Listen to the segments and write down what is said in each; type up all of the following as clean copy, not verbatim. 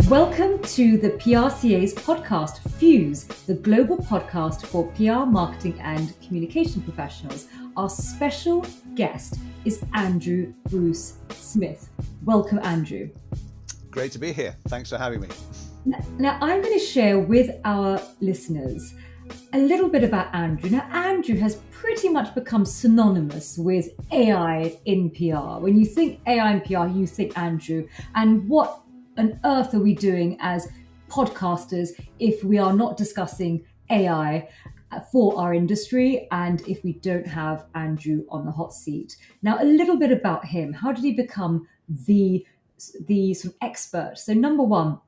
Welcome to the PRCA's podcast, Fuse, the global podcast for PR, marketing and communication professionals. Our special guest is Andrew Bruce Smith. Welcome, Andrew. Great to be here. Thanks for having me. Now, I'm going to share with our listeners a little bit about Andrew. Now, Andrew has pretty much become synonymous with AI in PR. When you think AI in PR, you think Andrew. And what on earth are we doing as podcasters if we are not discussing AI for our industry and if we don't have Andrew on the hot seat? Now, a little bit about him. How did he become the sort of expert? So number one,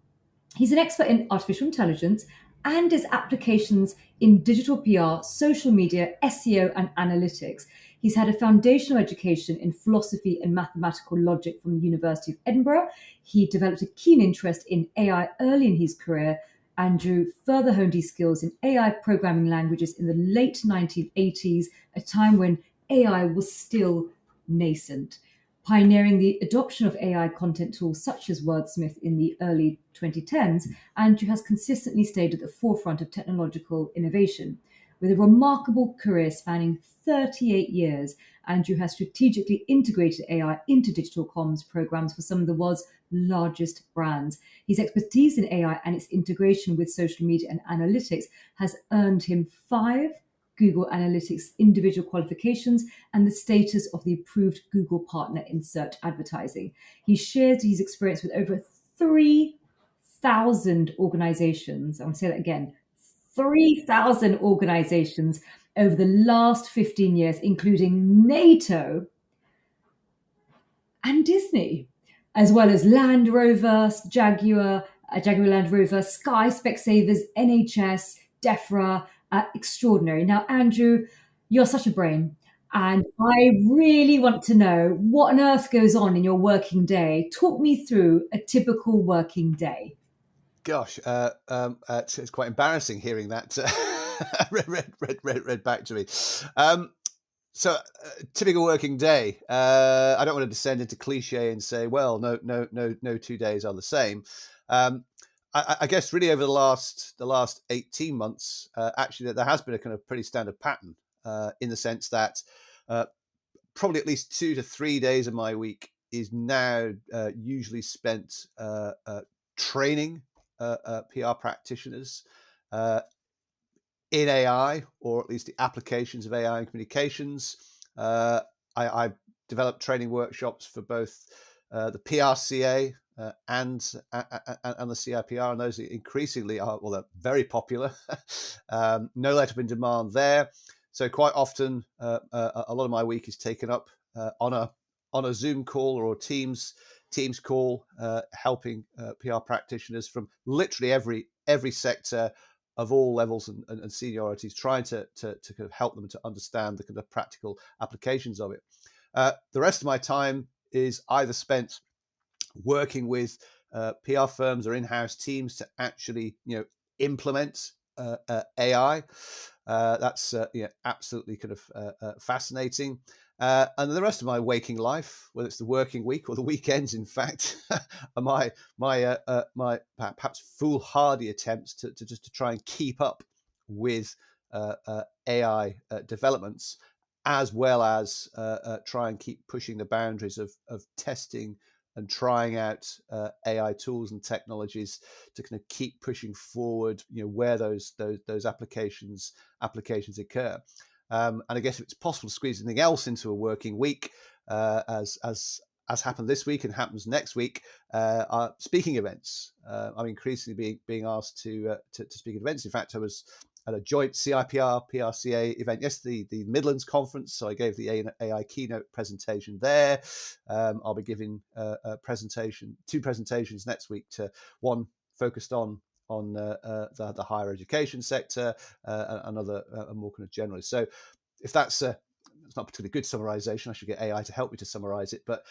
he's an expert in artificial intelligence and his applications in digital PR, social media, SEO, and analytics. He's had a foundational education in philosophy and mathematical logic from the University of Edinburgh. He developed a keen interest in AI early in his career. Andrew further honed his skills in AI programming languages in the late 1980s, a time when AI was still nascent. Pioneering the adoption of AI content tools such as Wordsmith in the early 2010s, Andrew has consistently stayed at the forefront of technological innovation. With a remarkable career spanning 38 years, Andrew has strategically integrated AI into digital comms programs for some of the world's largest brands. His expertise in AI and its integration with social media and analytics has earned him 5 Google Analytics individual qualifications and the status of the approved Google partner in search advertising. He shared his experience with over 3,000 organizations. I want to say that again, 3,000 organizations over the last 15 years, including NATO and Disney, as well as Land Rover, Jaguar Land Rover, Sky, Specsavers, NHS, DEFRA, extraordinary. Now, Andrew, you're such a brain, and I really want to know what on earth goes on in your working day. Talk me through a typical working day. Gosh, it's quite embarrassing hearing that read back to me. Typical working day. I don't want to descend into cliche and say, well, no 2 days are the same. I guess really over the last 18 months, actually, there has been a kind of pretty standard pattern in the sense that probably at least 2 to 3 days of my week is now usually spent training PR practitioners in AI, or at least the applications of AI in communications. I developed training workshops for both the PRCA and the CIPR, and those increasingly are, well, they're very popular. No let-up in demand there. So quite often, a lot of my week is taken up on a Zoom call or a Teams call, helping PR practitioners from literally every sector of all levels and seniorities, trying to kind of help them to understand the kind of practical applications of it. The rest of my time is either spent working with PR firms or in-house teams to actually, implement AI. That's absolutely kind of fascinating. And the rest of my waking life, whether it's the working week or the weekends, in fact, are my perhaps foolhardy attempts to try and keep up with AI developments, as well as try and keep pushing the boundaries of testing and trying out AI tools and technologies to kind of keep pushing forward, where those applications occur. And I guess if it's possible to squeeze anything else into a working week, as happened this week and happens next week, are speaking events. I'm increasingly being asked to speak at events. In fact, I was at a joint CIPR PRCA event yesterday, the Midlands conference. So I gave the AI keynote presentation there. I'll be giving two presentations next week, one focused on the higher education sector, another more kind of generally. So if that's it's not a particularly good summarization, I should get AI to help me to summarize it. But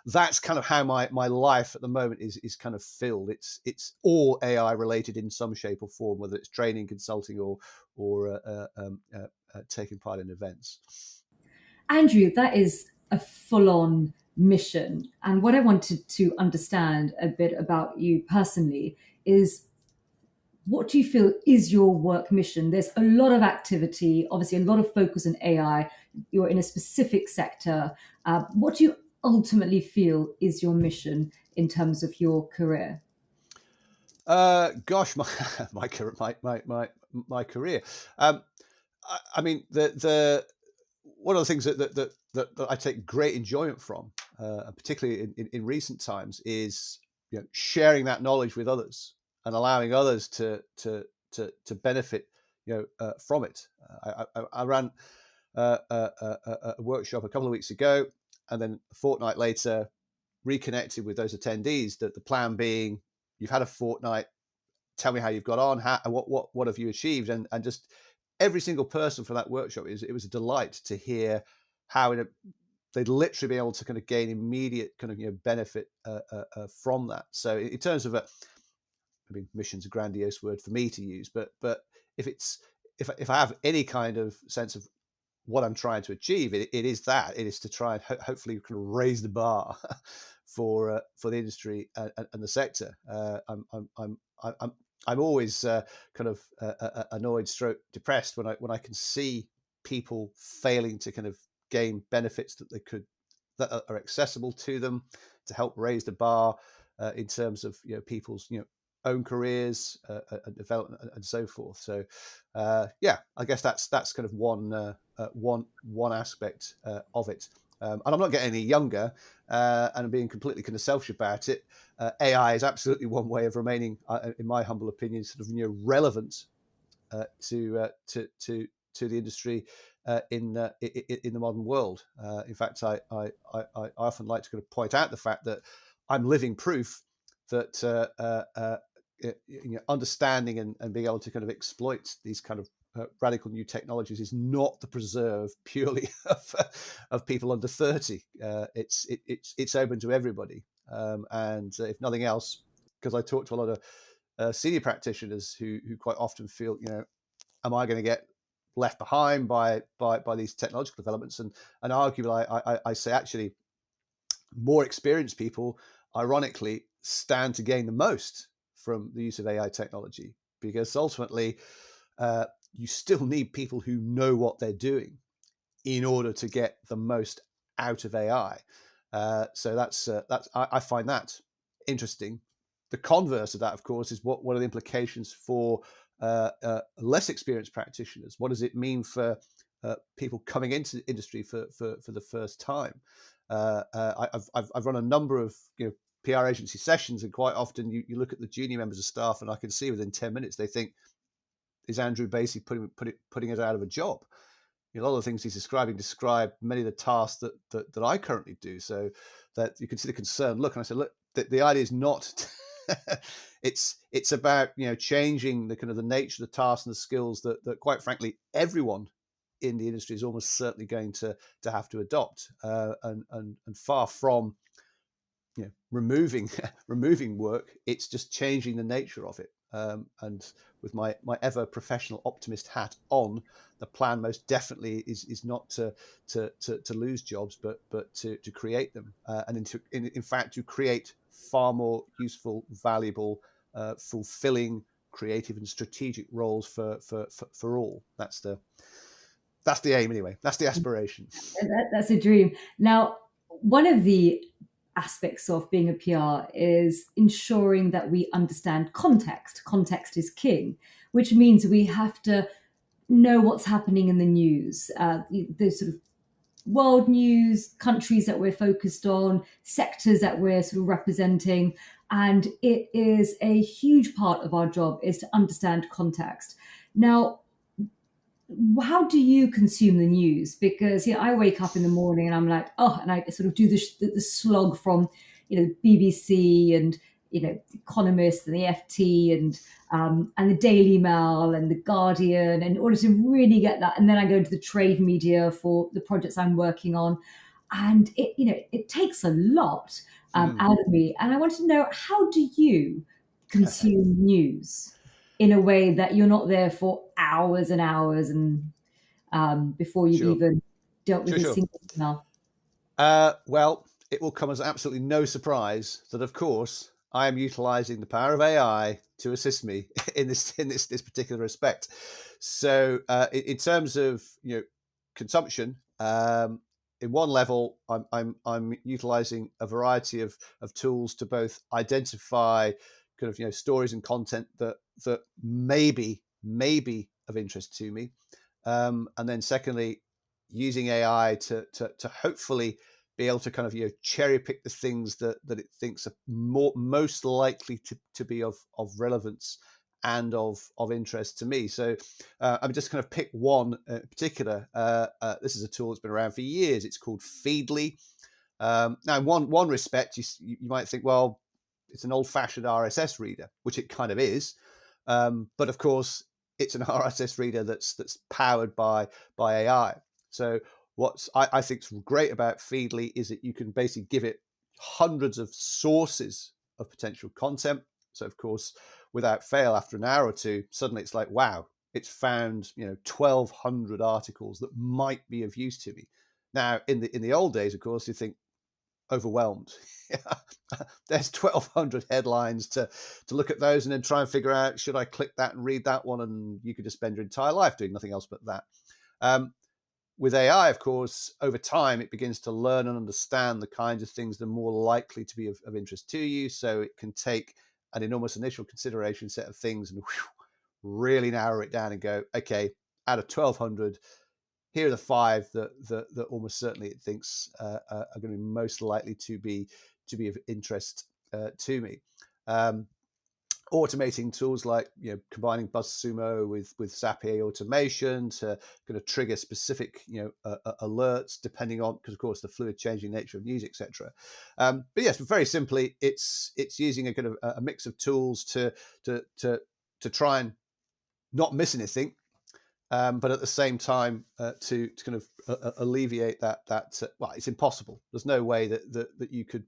that's kind of how my life at the moment is kind of filled. It's all AI related in some shape or form, whether it's training, consulting, or taking part in events. Andrew, that is a full-on mission. And what I wanted to understand a bit about you personally is, what do you feel is your work mission? There's a lot of activity, obviously a lot of focus on AI. You're in a specific sector. What do you ultimately feel is your mission in terms of your career? Gosh, my my career. I mean, the one of the things that I take great enjoyment from, particularly in recent times, is sharing that knowledge with others and allowing others to benefit from it. I ran a workshop a couple of weeks ago, and then a fortnight later reconnected with those attendees. That the plan being, you've had a fortnight. Tell me how you've got on. What have you achieved? And just every single person from that workshop, it was a delight to hear how they'd literally be able to kind of gain immediate kind of benefit from that. So in terms of I mean, mission's a grandiose word for me to use, but if I have any kind of sense of what I'm trying to achieve, it is to try and hopefully kind of raise the bar for the industry and the sector. I'm always kind of annoyed, stroke depressed when I can see people failing to kind of gain benefits that are accessible to them, to help raise the bar in terms of people's own careers and development and so forth. So yeah, I guess that's kind of one aspect of it. And I'm not getting any younger, and I'm being completely kind of selfish about it. AI is absolutely one way of remaining, in my humble opinion, sort of relevant to the industry in the modern world. In fact, I often like to kind of point out the fact that I'm living proof that understanding and being able to kind of exploit these kind of radical new technologies is not the preserve purely of people under 30. It's open to everybody, and if nothing else, because I talk to a lot of senior practitioners who quite often feel, am I going to get left behind by these technological developments? And arguably, I say actually, more experienced people, ironically, stand to gain the most from the use of AI technology, because ultimately, you still need people who know what they're doing in order to get the most out of AI. So that's I find that interesting. The converse of that, of course, is what are the implications for less experienced practitioners? What does it mean for people coming into the industry for the first time? I've run a number of PR agency sessions, and quite often you look at the junior members of staff, and I can see within 10 minutes they think, is Andrew basically putting us out of a job? A lot of the things he's describe many of the tasks that I currently do. So that you can see the concern look, and I said, look, the idea is not it's about changing the kind of the nature of the tasks and the skills that quite frankly everyone in the industry is almost certainly going to have to adopt, and far from removing removing work, it's just changing the nature of it. And with my ever professional optimist hat on, the plan most definitely is not to lose jobs, but to create them, and in fact to create far more useful, valuable, fulfilling, creative, and strategic roles for all. That's the aim anyway. That's the aspiration. That's a dream. Now, one of the aspects of being a PR is ensuring that we understand context. Context is king, which means we have to know what's happening in the news, the sort of world news, countries that we're focused on, sectors that we're sort of representing. And it is a huge part of our job is to understand context. Now, how do you consume the news? Because I wake up in the morning and I'm like, oh, and I sort of do the slog from, BBC and Economist and the FT and the Daily Mail and the Guardian, in order to really get that. And then I go into the trade media for the projects I'm working on, and it takes a lot out of me. And I want to know, how do you consume news in a way that you're not there for hours and hours and before you've even dealt with a single email? Well, it will come as absolutely no surprise that, of course, I am utilizing the power of AI to assist me in this particular respect. So, in terms of consumption, in one level, I'm utilizing a variety of tools to both identify kind of stories and content that maybe of interest to me, and then secondly, using AI to hopefully be able to kind of cherry pick the things that it thinks are most likely to be of relevance and of interest to me. So I'm just kind of pick one in particular. This is a tool that's been around for years. It's called Feedly. Now, in one respect, you might think, well, it's an old-fashioned RSS reader, which it kind of is, but of course, it's an RSS reader that's powered by AI. So I think is great about Feedly is that you can basically give it hundreds of sources of potential content. So of course, without fail, after an hour or two, suddenly it's like, wow, it's found 1,200 articles that might be of use to me. Now, in the old days, of course, you think overwhelmed. There's 1,200 headlines to look at those and then try and figure out, should I click that and read that one? And you could just spend your entire life doing nothing else but that. With AI, of course, over time, it begins to learn and understand the kinds of things that are more likely to be of interest to you. So it can take an enormous initial consideration set of things and really narrow it down and go, okay, out of 1,200, here are the 5 that almost certainly it thinks are going to be most likely to be of interest to me. Automating tools like combining BuzzSumo with SAP AI automation to kind of trigger specific alerts depending on, because of course the fluid changing nature of news, etc. But yes, very simply, it's using a kind of a mix of tools to try and not miss anything, but at the same time to kind of alleviate that well, it's impossible. There's no way that you could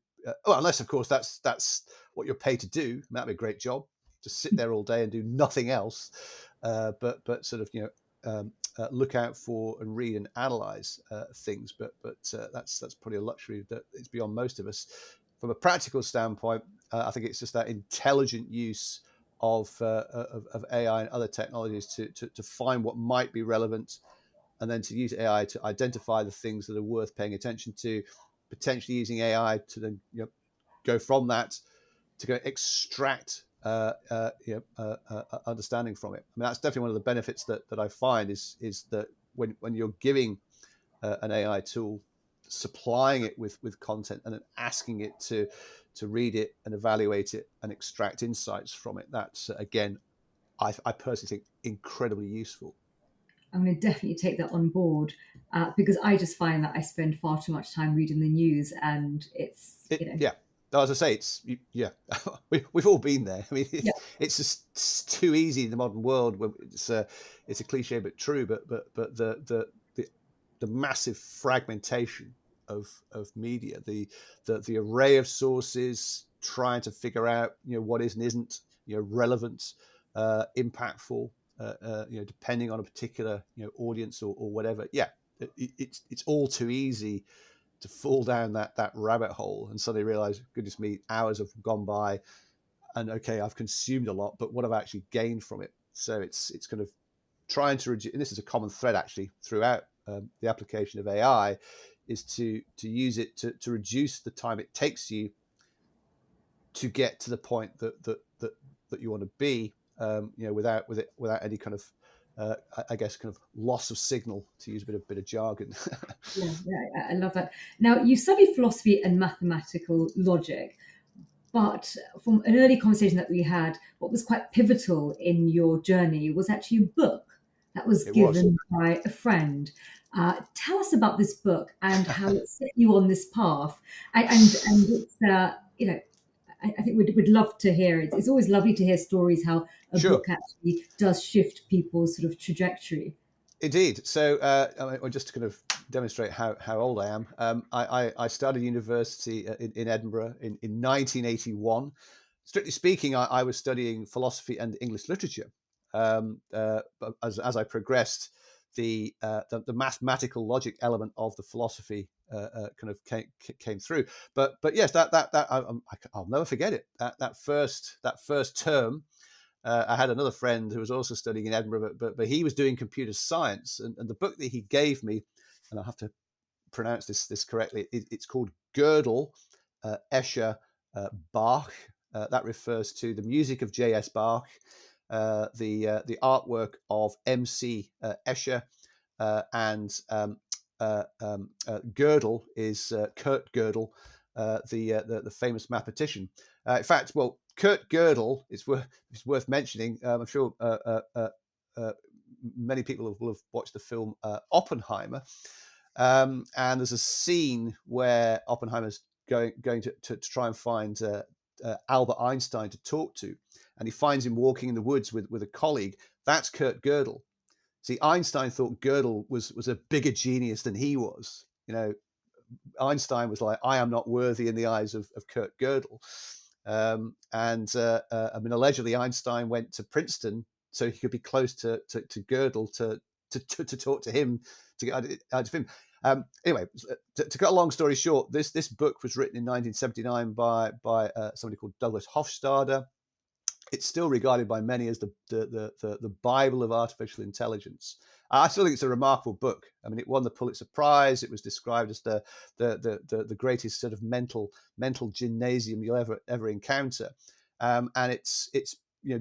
well, unless of course that's what you're paid to do. That'd be a great job, just sit there all day and do nothing else, but sort of look out for and read and analyze things. But that's probably a luxury that is beyond most of us. From a practical standpoint, I think it's just that intelligent use of AI and other technologies to find what might be relevant, and then to use AI to identify the things that are worth paying attention to, potentially using AI to then go from that to go extract understanding from it. I mean, that's definitely one of the benefits that I find is that when you're giving an AI tool, supplying it with content and then asking it to read it and evaluate it and extract insights from it, that's again, I personally think incredibly useful. I'm going to definitely take that on board because I just find that I spend far too much time reading the news, and yeah. As I say, we've all been there. I mean, it's just too easy in the modern world. It's a cliche but true. But the massive fragmentation of media, the array of sources, trying to figure out what is and isn't relevant, impactful, depending on a particular audience or whatever. Yeah, it's all too easy to fall down that rabbit hole and suddenly realize, goodness me, hours have gone by, and okay, I've consumed a lot, but what have I actually gained from it? So it's kind of trying to reduce, and this is a common thread actually throughout the application of AI, is to use it to reduce the time it takes you to get to the point that you want to be, without any kind of I guess kind of loss of signal, to use a bit of jargon. Yeah, I love that. Now, you studied philosophy and mathematical logic, but from an early conversation that we had, what was quite pivotal in your journey was actually a book that was given by a friend. Tell us about this book and how it set you on this path. And it's, I think we'd love to hear it. It's always lovely to hear stories how a book actually does shift people's sort of trajectory. Indeed. So, just to kind of demonstrate how old I am, I started university in Edinburgh in 1981. Strictly speaking, I was studying philosophy and English literature. But as I progressed, the mathematical logic element of the philosophy kind of came through. But yes, I'll never forget it. That first term, I had another friend who was also studying in Edinburgh, but he was doing computer science, and the book that he gave me, and I have to pronounce this correctly, it's called Gödel, Escher, Bach. That refers to the music of J.S. Bach, the artwork of M.C. Escher, and Gödel is Kurt Gödel, the famous mathematician. In fact, well, Kurt Gödel is worth mentioning. I'm sure many people will have watched the film Oppenheimer, and there's a scene where Oppenheimer's going to try and find Albert Einstein to talk to, and he finds him walking in the woods with a colleague. That's Kurt Gödel. See, Einstein thought Gödel was a bigger genius than he was. You know, Einstein was like, I am not worthy in the eyes of Kurt Gödel. I mean, allegedly Einstein went to Princeton so he could be close to Gödel to talk to him, to get out of him. Anyway, to cut a long story short, this book was written in 1979 by somebody called Douglas Hofstadter. It's still regarded by many as the Bible of artificial intelligence. I still think it's a remarkable book. I mean, it won the Pulitzer Prize. It was described as the greatest sort of mental gymnasium you'll ever encounter, and it's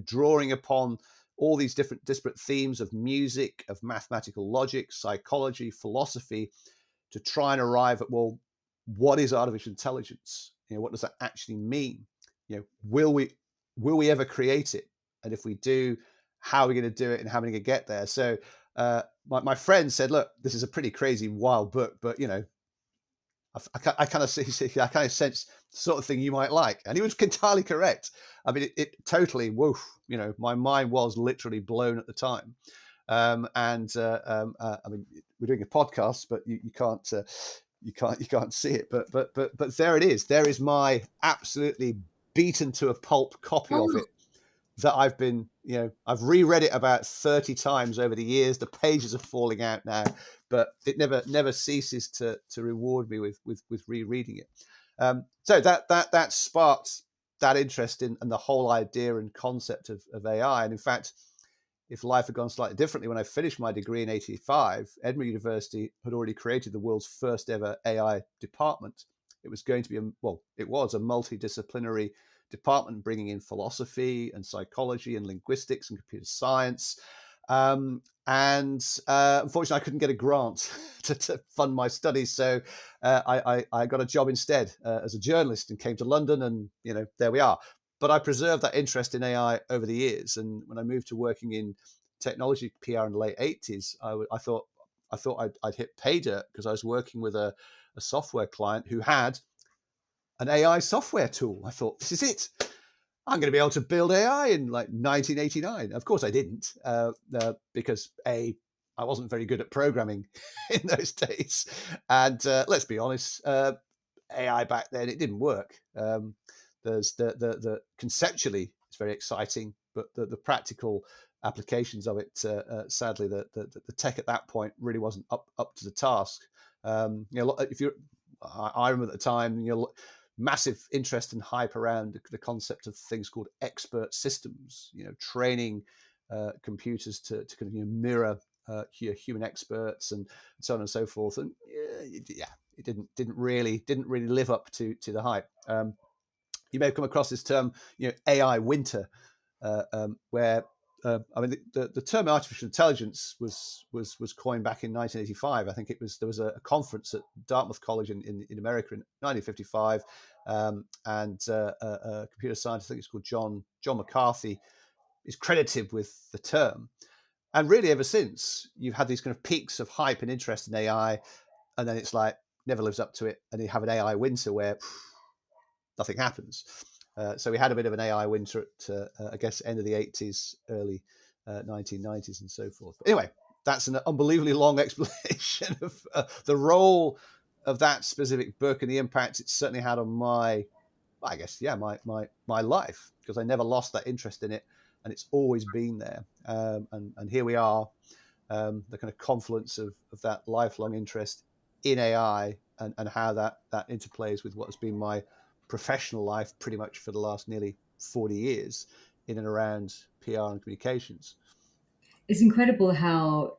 drawing upon all these different disparate themes of music, of mathematical logic, psychology, philosophy, to try and arrive at, well, what is artificial intelligence? What does that actually mean? Will we ever create it? And if we do, how are we going to do it, and how are we going to get there? So my friend said, look, this is a pretty crazy, wild book, but I kind of sense the sort of thing you might like. And he was entirely correct. I mean, it totally, woof, my mind was literally blown at the time. I mean, we're doing a podcast, but you can't see it. But there it is. There is my absolutely beaten to a pulp copy of it that I've been, I've reread it about 30 times over the years. The pages are falling out now, but it never ceases to reward me with rereading it. So that sparked that interest in and the whole idea and concept of AI. And in fact, if life had gone slightly differently, when I finished my degree in 1985, Edinburgh University had already created the world's first ever AI department. It was going to be it was a multidisciplinary department bringing in philosophy and psychology and linguistics and computer science. Unfortunately, I couldn't get a grant to fund my studies. So I got a job instead as a journalist and came to London, and, there we are. But I preserved that interest in AI over the years. And when I moved to working in technology PR in the late 80s, I thought I'd hit pay dirt, because I was working with a software client who had an AI software tool. I thought, this is it. I'm going to be able to build AI in like 1989. Of course I didn't, because I wasn't very good at programming in those days. And let's be honest, AI back then, it didn't work. There's the conceptually, it's very exciting, but the practical applications of it, sadly, the tech at that point really wasn't up to the task. I remember at the time, massive interest and hype around the concept of things called expert systems, training computers to kind of mirror human experts and so on and so forth. And it didn't really live up to the hype. You may have come across this term, AI winter, where I mean, the term artificial intelligence was coined back in 1985. I think there was a conference at Dartmouth College in America in 1955, and a computer scientist, I think it's called John McCarthy, is credited with the term. And really, ever since, you've had these kind of peaks of hype and interest in AI, and then it's like never lives up to it, and you have an AI winter where nothing happens. So we had a bit of an AI winter at, I guess, end of the 80s, early 1990s and so forth. But anyway, that's an unbelievably long explanation of the role of that specific book and the impact it certainly had on my life, because I never lost that interest in it, and it's always been there. And here we are, the kind of confluence of that lifelong interest in AI and how that interplays with what has been my professional life pretty much for the last nearly 40 years in and around PR and communications. It's incredible how,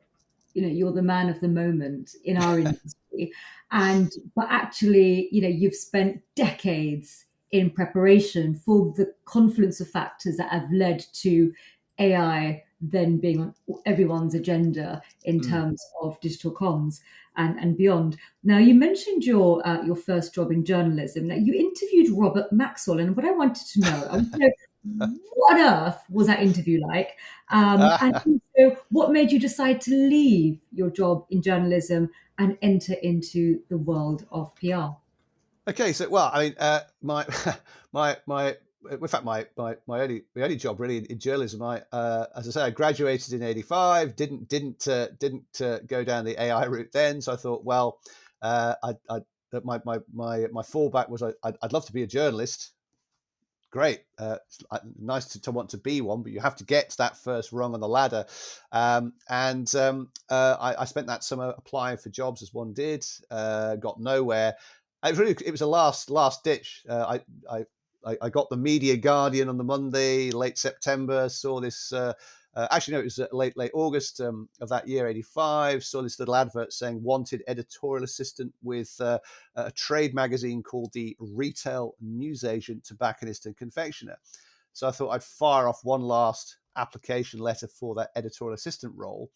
you're the man of the moment in our industry, but actually, you've spent decades in preparation for the confluence of factors that have led to AI then being on everyone's agenda in Mm. terms of digital comms and beyond. Now, you mentioned your first job in journalism. Now, you interviewed Robert Maxwell, and what I wanted to know, what on earth was that interview like? And also, what made you decide to leave your job in journalism and enter into the world of PR? Okay, so well, I mean, my my in fact my only job really in journalism. As I say, I graduated in '85. Didn't go down the AI route then. So I thought, well, I that my fallback was I'd love to be a journalist. Great, nice to want to be one, but you have to get to that first rung on the ladder. I spent that summer applying for jobs as one did, got nowhere. It was a last ditch. I got the Media Guardian on the Monday, late September. Saw this. Actually, no, it was late August of that year, '85. Saw this little advert saying wanted editorial assistant with a trade magazine called the Retail Newsagent, Tobacconist and Confectioner. So I thought I'd fire off one last application letter for that editorial assistant role.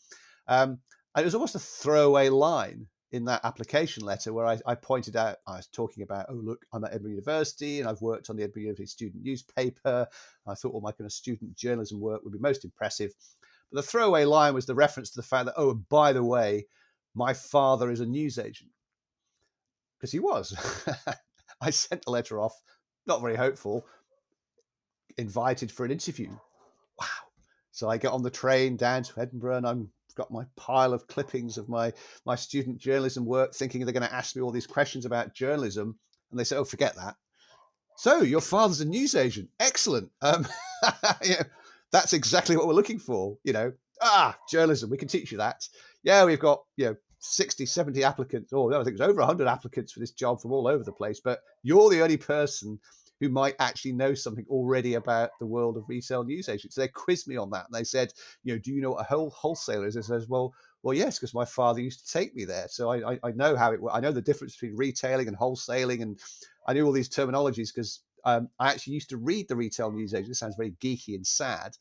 And it was almost a throwaway line in that application letter where I pointed out, I was talking about, oh, look, I'm at Edinburgh University and I've worked on the Edinburgh University student newspaper. I thought all my kind of student journalism work would be most impressive. But the throwaway line was the reference to the fact that, oh, and by the way, my father is a newsagent. Because he was. I sent the letter off, not very hopeful, invited for an interview. Wow. So I get on the train down to Edinburgh and I've got my pile of clippings of my student journalism work, thinking they're going to ask me all these questions about journalism. And they say, oh, forget that. So your father's a newsagent. Excellent. Yeah, that's exactly what we're looking for. Journalism, we can teach you that. Yeah, we've got, 60, 70 applicants, or I think it was over 100 applicants for this job from all over the place. But you're the only person who might actually know something already about the world of retail newsagents. So they quizzed me on that. And they said, do you know what a wholesaler is? I says, well, yes, because my father used to take me there. So I know how it works. I know the difference between retailing and wholesaling. And I knew all these terminologies because I actually used to read the Retail Newsagent. It sounds very geeky and sad.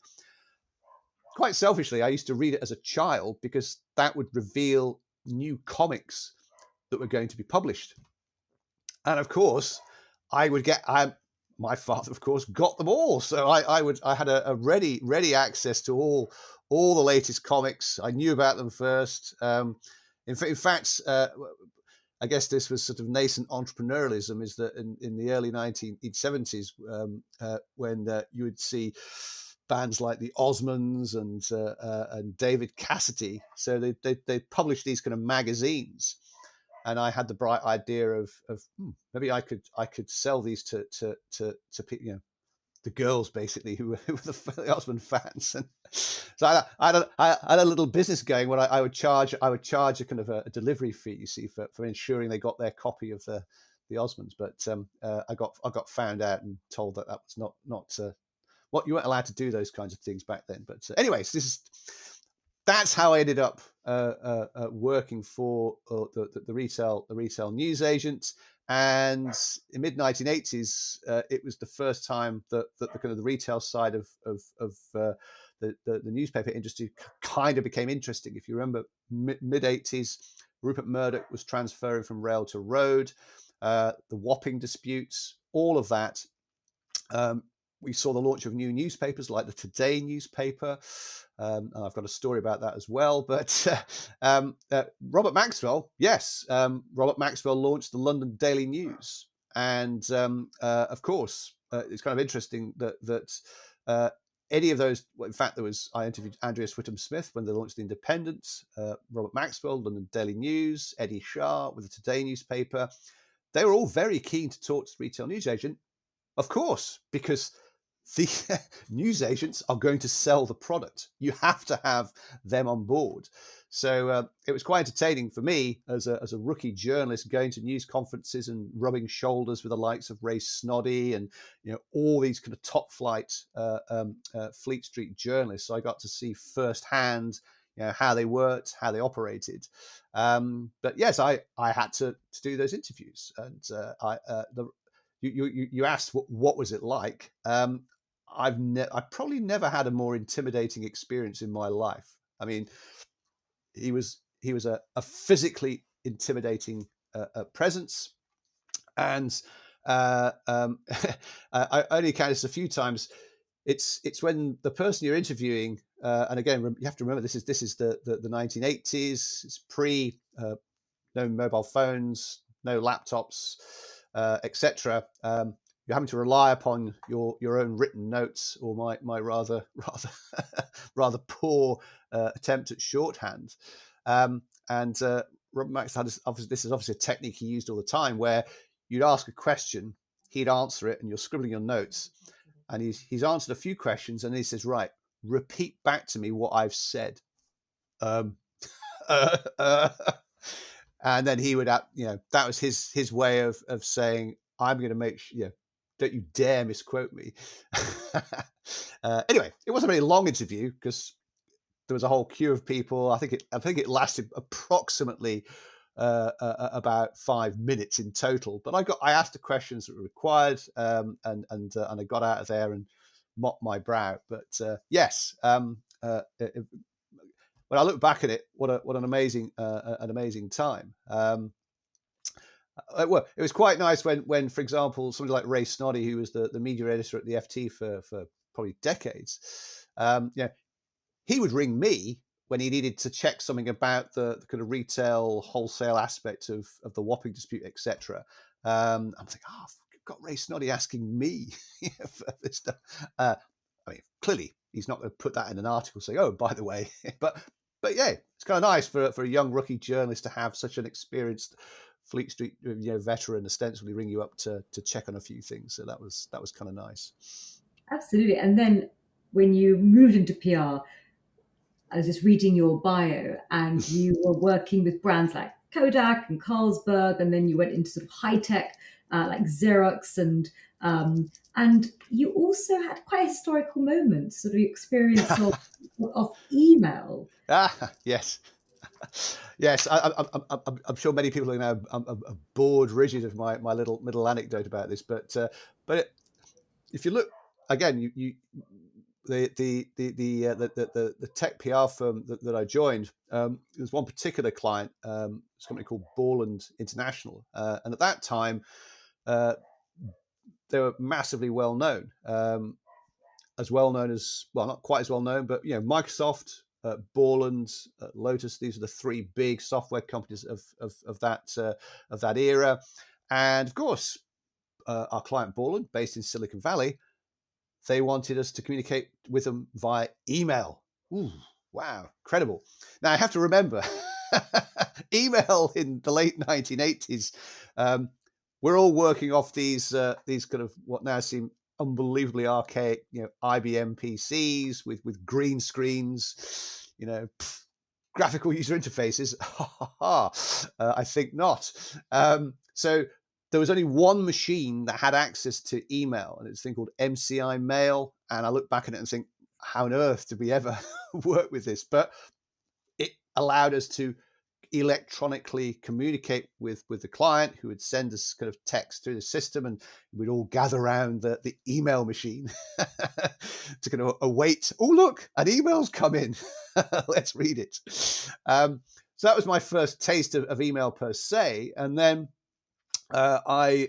Quite selfishly, I used to read it as a child because that would reveal new comics that were going to be published. And of course, my father, of course, got them all. So I had a ready access to all the latest comics. I knew about them first. In fact, I guess this was sort of nascent entrepreneurialism, is that in the early 1970s, when you would see bands like the Osmonds and David Cassidy, so they published these kind of magazines, and I had the bright idea of maybe I could sell these to the girls basically who were the Osmond fans. And so I had a little business going where I would charge a kind of a delivery fee, you see, for ensuring they got their copy of the Osmonds. But I got found out and told that was not what you weren't allowed to do those kinds of things back then. But anyways, that's how I ended up working for the retail newsagent. And in mid 1980s, it was the first time that the kind of the retail side of the newspaper industry kind of became interesting. If you remember, mid 80s, Rupert Murdoch was transferring from rail to road, the Wapping disputes, all of that. We saw the launch of new newspapers like the Today newspaper. And I've got a story about that as well. But Robert Maxwell, yes, Robert Maxwell launched the London Daily News. And of course, it's kind of interesting that any of those, well, in fact, I interviewed Andrea Switham-Smith when they launched the Independent, Robert Maxwell, London Daily News, Eddie Shah with the Today newspaper. They were all very keen to talk to the retail newsagent, of course, because the news agents are going to sell the product. You have to have them on board. So it was quite entertaining for me as a rookie journalist, going to news conferences and rubbing shoulders with the likes of Ray Snoddy and all these kind of top flight Fleet Street journalists. So I got to see firsthand how they worked, how they operated. But yes, I had to do those interviews, and you asked what was it like. I've probably never had a more intimidating experience in my life. I mean, he was a physically intimidating presence, and I only encountered this a few times. It's when the person you're interviewing, and again, you have to remember this is the 1980s. It's pre no mobile phones, no laptops, etc. You're having to rely upon your own written notes, or my rather rather poor attempt at shorthand. And Robert Max had this is obviously a technique he used all the time, where you'd ask a question, he'd answer it, and you're scribbling your notes. And he's answered a few questions, and he says, "Right, repeat back to me what I've said." And then he would, that was his way of saying, "I'm going to make sure, don't you dare misquote me." Anyway, it wasn't a very long interview because there was a whole queue of people. I think it lasted approximately about 5 minutes in total. But I asked the questions that were required, and I got out of there and mopped my brow. But yes, when I look back at it, what an amazing time. Well, it was quite nice when, for example, somebody like Ray Snoddy, who was the media editor at the FT for probably decades, he would ring me when he needed to check something about the kind of retail wholesale aspect of the Wapping dispute, etc. I'm thinking, I've got Ray Snoddy asking me for this stuff. I mean, clearly he's not going to put that in an article saying, "Oh, by the way," but yeah, it's kind of nice for a young rookie journalist to have such an experienced Fleet Street veteran ostensibly ring you up to check on a few things. So that was kind of nice. Absolutely. And then when you moved into PR, I was just reading your bio, and you were working with brands like Kodak and Carlsberg, and then you went into sort of high tech like Xerox, and you also had quite a historical moment, sort of experience of email. Yes. Yes, I'm sure many people are now bored rigid of my little anecdote about this, but if you look again, the tech PR firm that I joined, there's one particular client, it's a company called Borland International, and at that time they were massively well known, as well, not quite as well known, but Microsoft, Borland, Lotus. These are the three big software companies of that era, and of course, our client Borland, based in Silicon Valley, they wanted us to communicate with them via email. Ooh, wow, incredible! Now I have to remember, email in the late 1980s. We're all working off these kind of what now seem unbelievably archaic, IBM PCs with green screens, graphical user interfaces. I think not. So there was only one machine that had access to email, and it's a thing called MCI Mail. And I look back at it and think, how on earth did we ever work with this? But it allowed us to electronically communicate with the client, who would send us kind of text through the system, and we'd all gather around the email machine to kind of await, oh look, an email's come in, let's read it. So that was my first taste of email per se, and then I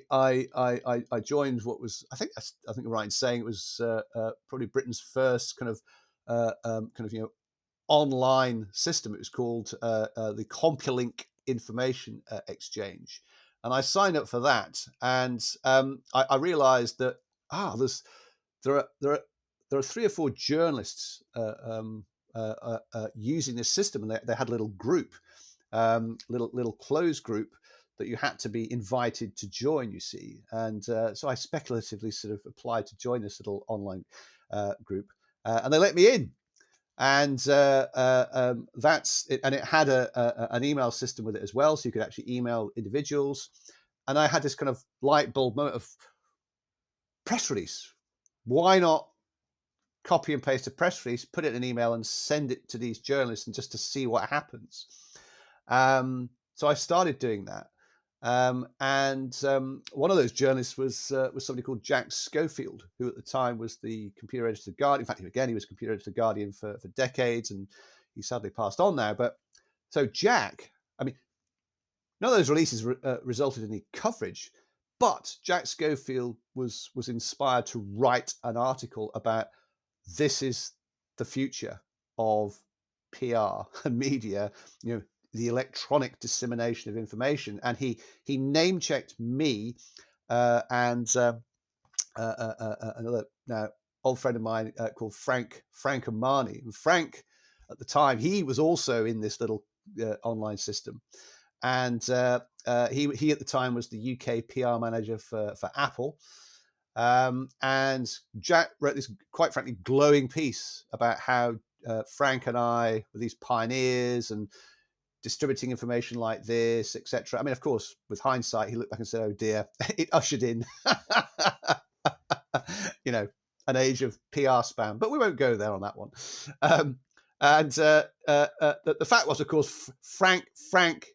joined what was, I think I'm right in saying it was probably Britain's first kind of online system. It was called the CompuLink Information Exchange, and I signed up for that. And I realised that there are 3 or 4 journalists using this system, and they had a little group, little closed group that you had to be invited to join, you see. And so I speculatively sort of applied to join this little online group, and they let me in. And that's it. And it had an email system with it as well, so you could actually email individuals. And I had this kind of light bulb moment of press release. Why not copy and paste a press release, put it in an email, and send it to these journalists, and just to see what happens? So I started doing that. And one of those journalists was somebody called Jack Schofield, who at the time was the computer editor of the Guardian. In fact, again, he was computer editor of the Guardian for decades, and he sadly passed on now. But so Jack, I mean, none of those releases resulted in any coverage, but Jack Schofield was inspired to write an article about this is the future of PR and media, the electronic dissemination of information. And he name checked me and another now old friend of mine called Frank Amani. And Frank, at the time, he was also in this little online system, and he at the time was the UK PR manager for Apple. And Jack wrote this, quite frankly, glowing piece about how Frank and I were these pioneers and distributing information like this, etc. I mean, of course, with hindsight, he looked back and said, "Oh dear, it ushered in, an age of PR spam." But we won't go there on that one. And the fact was, of course, Frank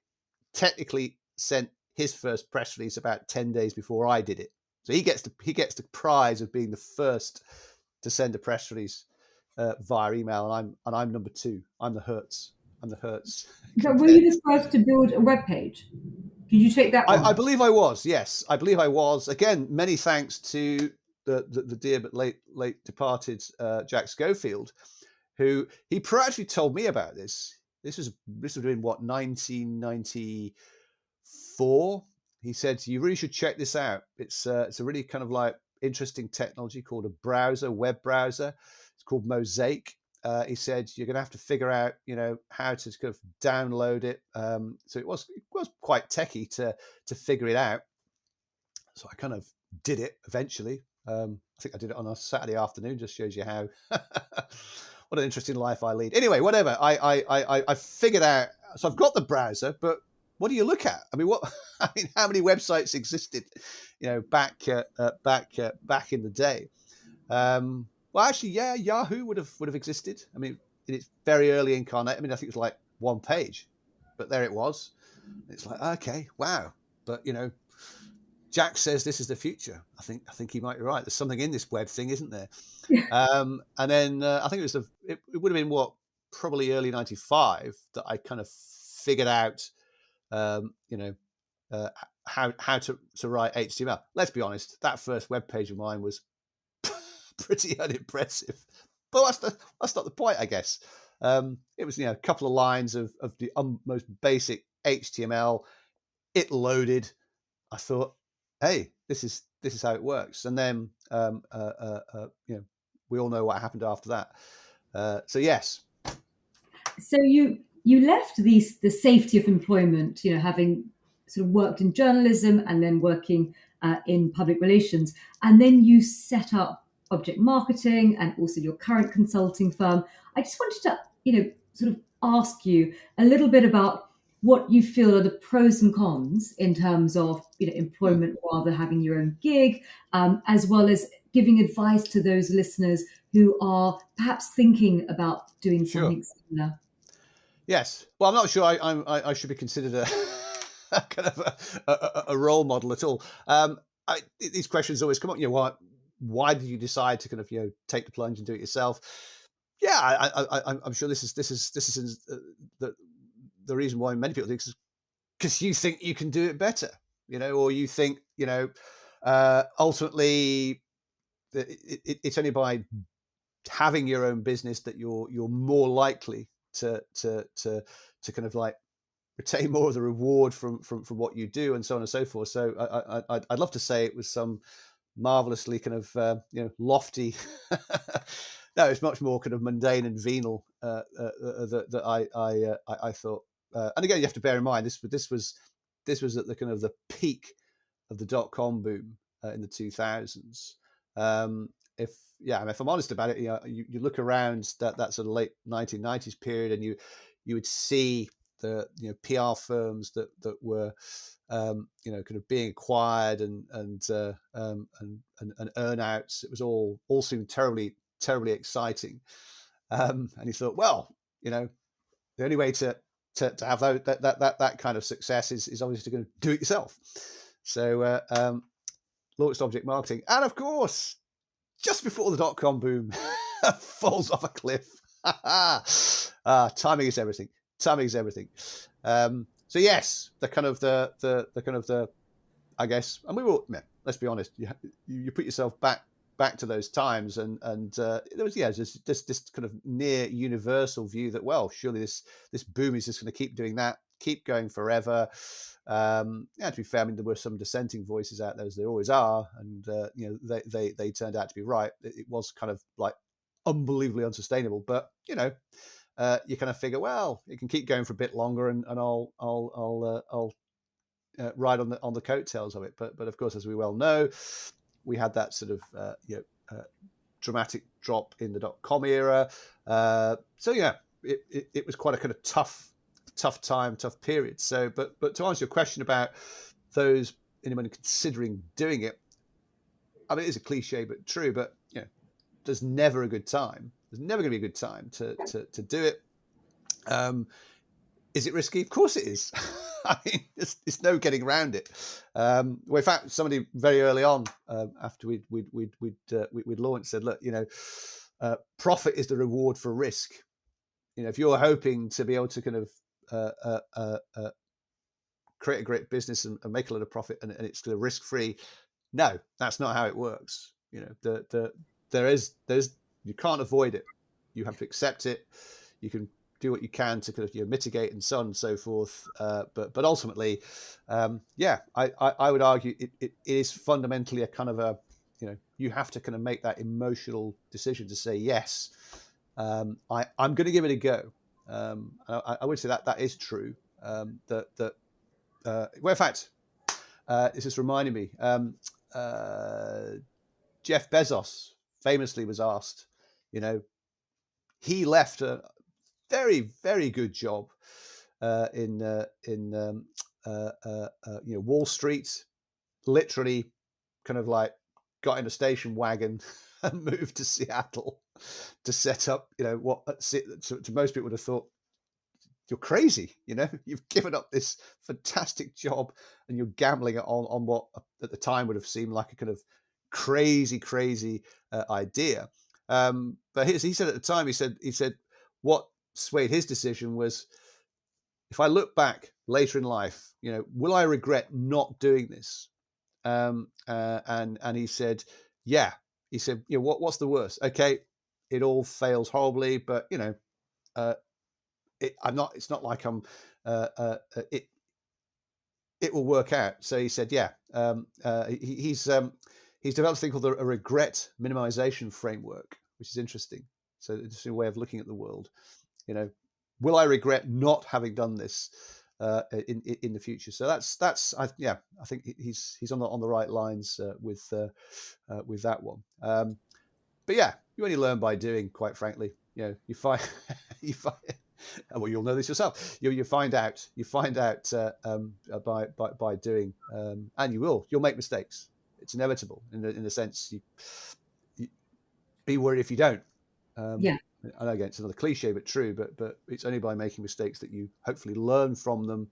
technically sent his first press release about 10 days before I did it. So he gets the prize of being the first to send a press release via email, and I'm number 2. I'm the Hertz. So were you the first to build a web page? Did you take that one? I believe I was. Yes, I believe I was. Again, many thanks to the dear but late departed Jack Schofield, who he proactively told me about this. This would have been what, 1994. He said, "You really should check this out. It's a really kind of like interesting technology called a web browser. It's called Mosaic." He said, "You're going to have to figure out, how to kind of download it." So it was quite techie to figure it out. So I kind of did it eventually. I think I did it on a Saturday afternoon. Just shows you how what an interesting life I lead. Anyway, whatever. I figured out. So I've got the browser, but what do you look at? I mean, how many websites existed, back in the day? Well, actually, yeah, Yahoo would have existed. I mean, in its very early incarnate. I mean, I think it was like one page, but there it was. It's like, okay, wow. But Jack says this is the future. I think he might be right. There's something in this web thing, isn't there? And then I think it would have been probably early '95 that I kind of figured out, how to write HTML. Let's be honest, that first web page of mine was pretty unimpressive, but that's not the point, I guess. It was a couple of lines of the most basic HTML. It loaded. I thought, hey, this is how it works. And then we all know what happened after that. So yes. So you left the safety of employment, having sort of worked in journalism and then working in public relations, and then you set up Object Marketing and also your current consulting firm. I just wanted to, sort of ask you a little bit about what you feel are the pros and cons in terms of, employment rather having your own gig, as well as giving advice to those listeners who are perhaps thinking about doing something similar. Yes. Well, I'm not sure I should be considered a kind of a role model at all. These questions always come up. Why did you decide to kind of take the plunge and do it yourself? Yeah, I'm sure this is the reason why many people think, because you think you can do it better, or you think ultimately it's only by having your own business that you're more likely to kind of like retain more of the reward from what you do, and so on and so forth. So I'd love to say it was some marvelously kind of lofty. No, it's much more kind of mundane and venal that I thought. And again, you have to bear in mind this was this was at the kind of the peak of the dot-com boom in the 2000s. If I'm honest about it, you look around that sort of late 1990s period, and you would see the PR firms that were kind of being acquired and earnouts. It was all seemed terribly exciting, and you thought, well, the only way to have that kind of success is obviously going to do it yourself. So launched Object Marketing, and of course, just before the dot-com boom falls off a cliff. Timing is everything. Timing is everything. So yes, the kind of the I guess, and we will. Let's be honest. You put yourself back to those times, and there was this kind of near universal view that, well, surely this boom is just going to keep doing that, keep going forever. To be fair, I mean, there were some dissenting voices out there, as there always are, and they turned out to be right. It was kind of like unbelievably unsustainable, but you kind of figure, well, it can keep going for a bit longer, and I'll ride on the coattails of it. But of course, as we well know, we had that sort of dramatic drop in the dot-com era. So yeah, it was quite a kind of tough time, tough period. So, but to answer your question about anyone considering doing it, I mean, it is a cliche but true. But there's never a good time. There's never going to be a good time to do it. Is it risky? Of course it is. I mean, there's no getting around it. Well, in fact, somebody very early on, after we'd launched, said, look, profit is the reward for risk. If you're hoping to be able to kind of create a great business and make a lot of profit, and it's kind of risk-free, no, that's not how it works. There's you can't avoid it. You have to accept it. You can do what you can to kind of mitigate and so on and so forth. But ultimately, I would argue it is fundamentally a kind of a, you have to kind of make that emotional decision to say, yes, I'm going to give it a go. I would say that is true. Well, in fact, this is reminding me, Jeff Bezos famously was asked, he left a very, very good job in Wall Street, literally kind of like got in a station wagon and moved to Seattle to set up, what to most people would have thought, you're crazy, you've given up this fantastic job and you're gambling on what at the time would have seemed like a kind of crazy idea. But he said at the time, he said what swayed his decision was, if I look back later in life, will I regret not doing this? And he said, yeah. He said, what's the worst? Okay, it all fails horribly, but it's not like I'm it will work out. So he said, yeah. He's developed a thing called a regret minimization framework, which is interesting. So it's a way of looking at the world. Will I regret not having done this in the future? So I think he's on the right lines with that one. But yeah, you only learn by doing, quite frankly. You find well, you'll know this yourself. You find out by doing, and you'll make mistakes. It's inevitable in the sense you be worried if you don't. Yeah. And again, it's another cliche, but true. But it's only by making mistakes that you hopefully learn from them,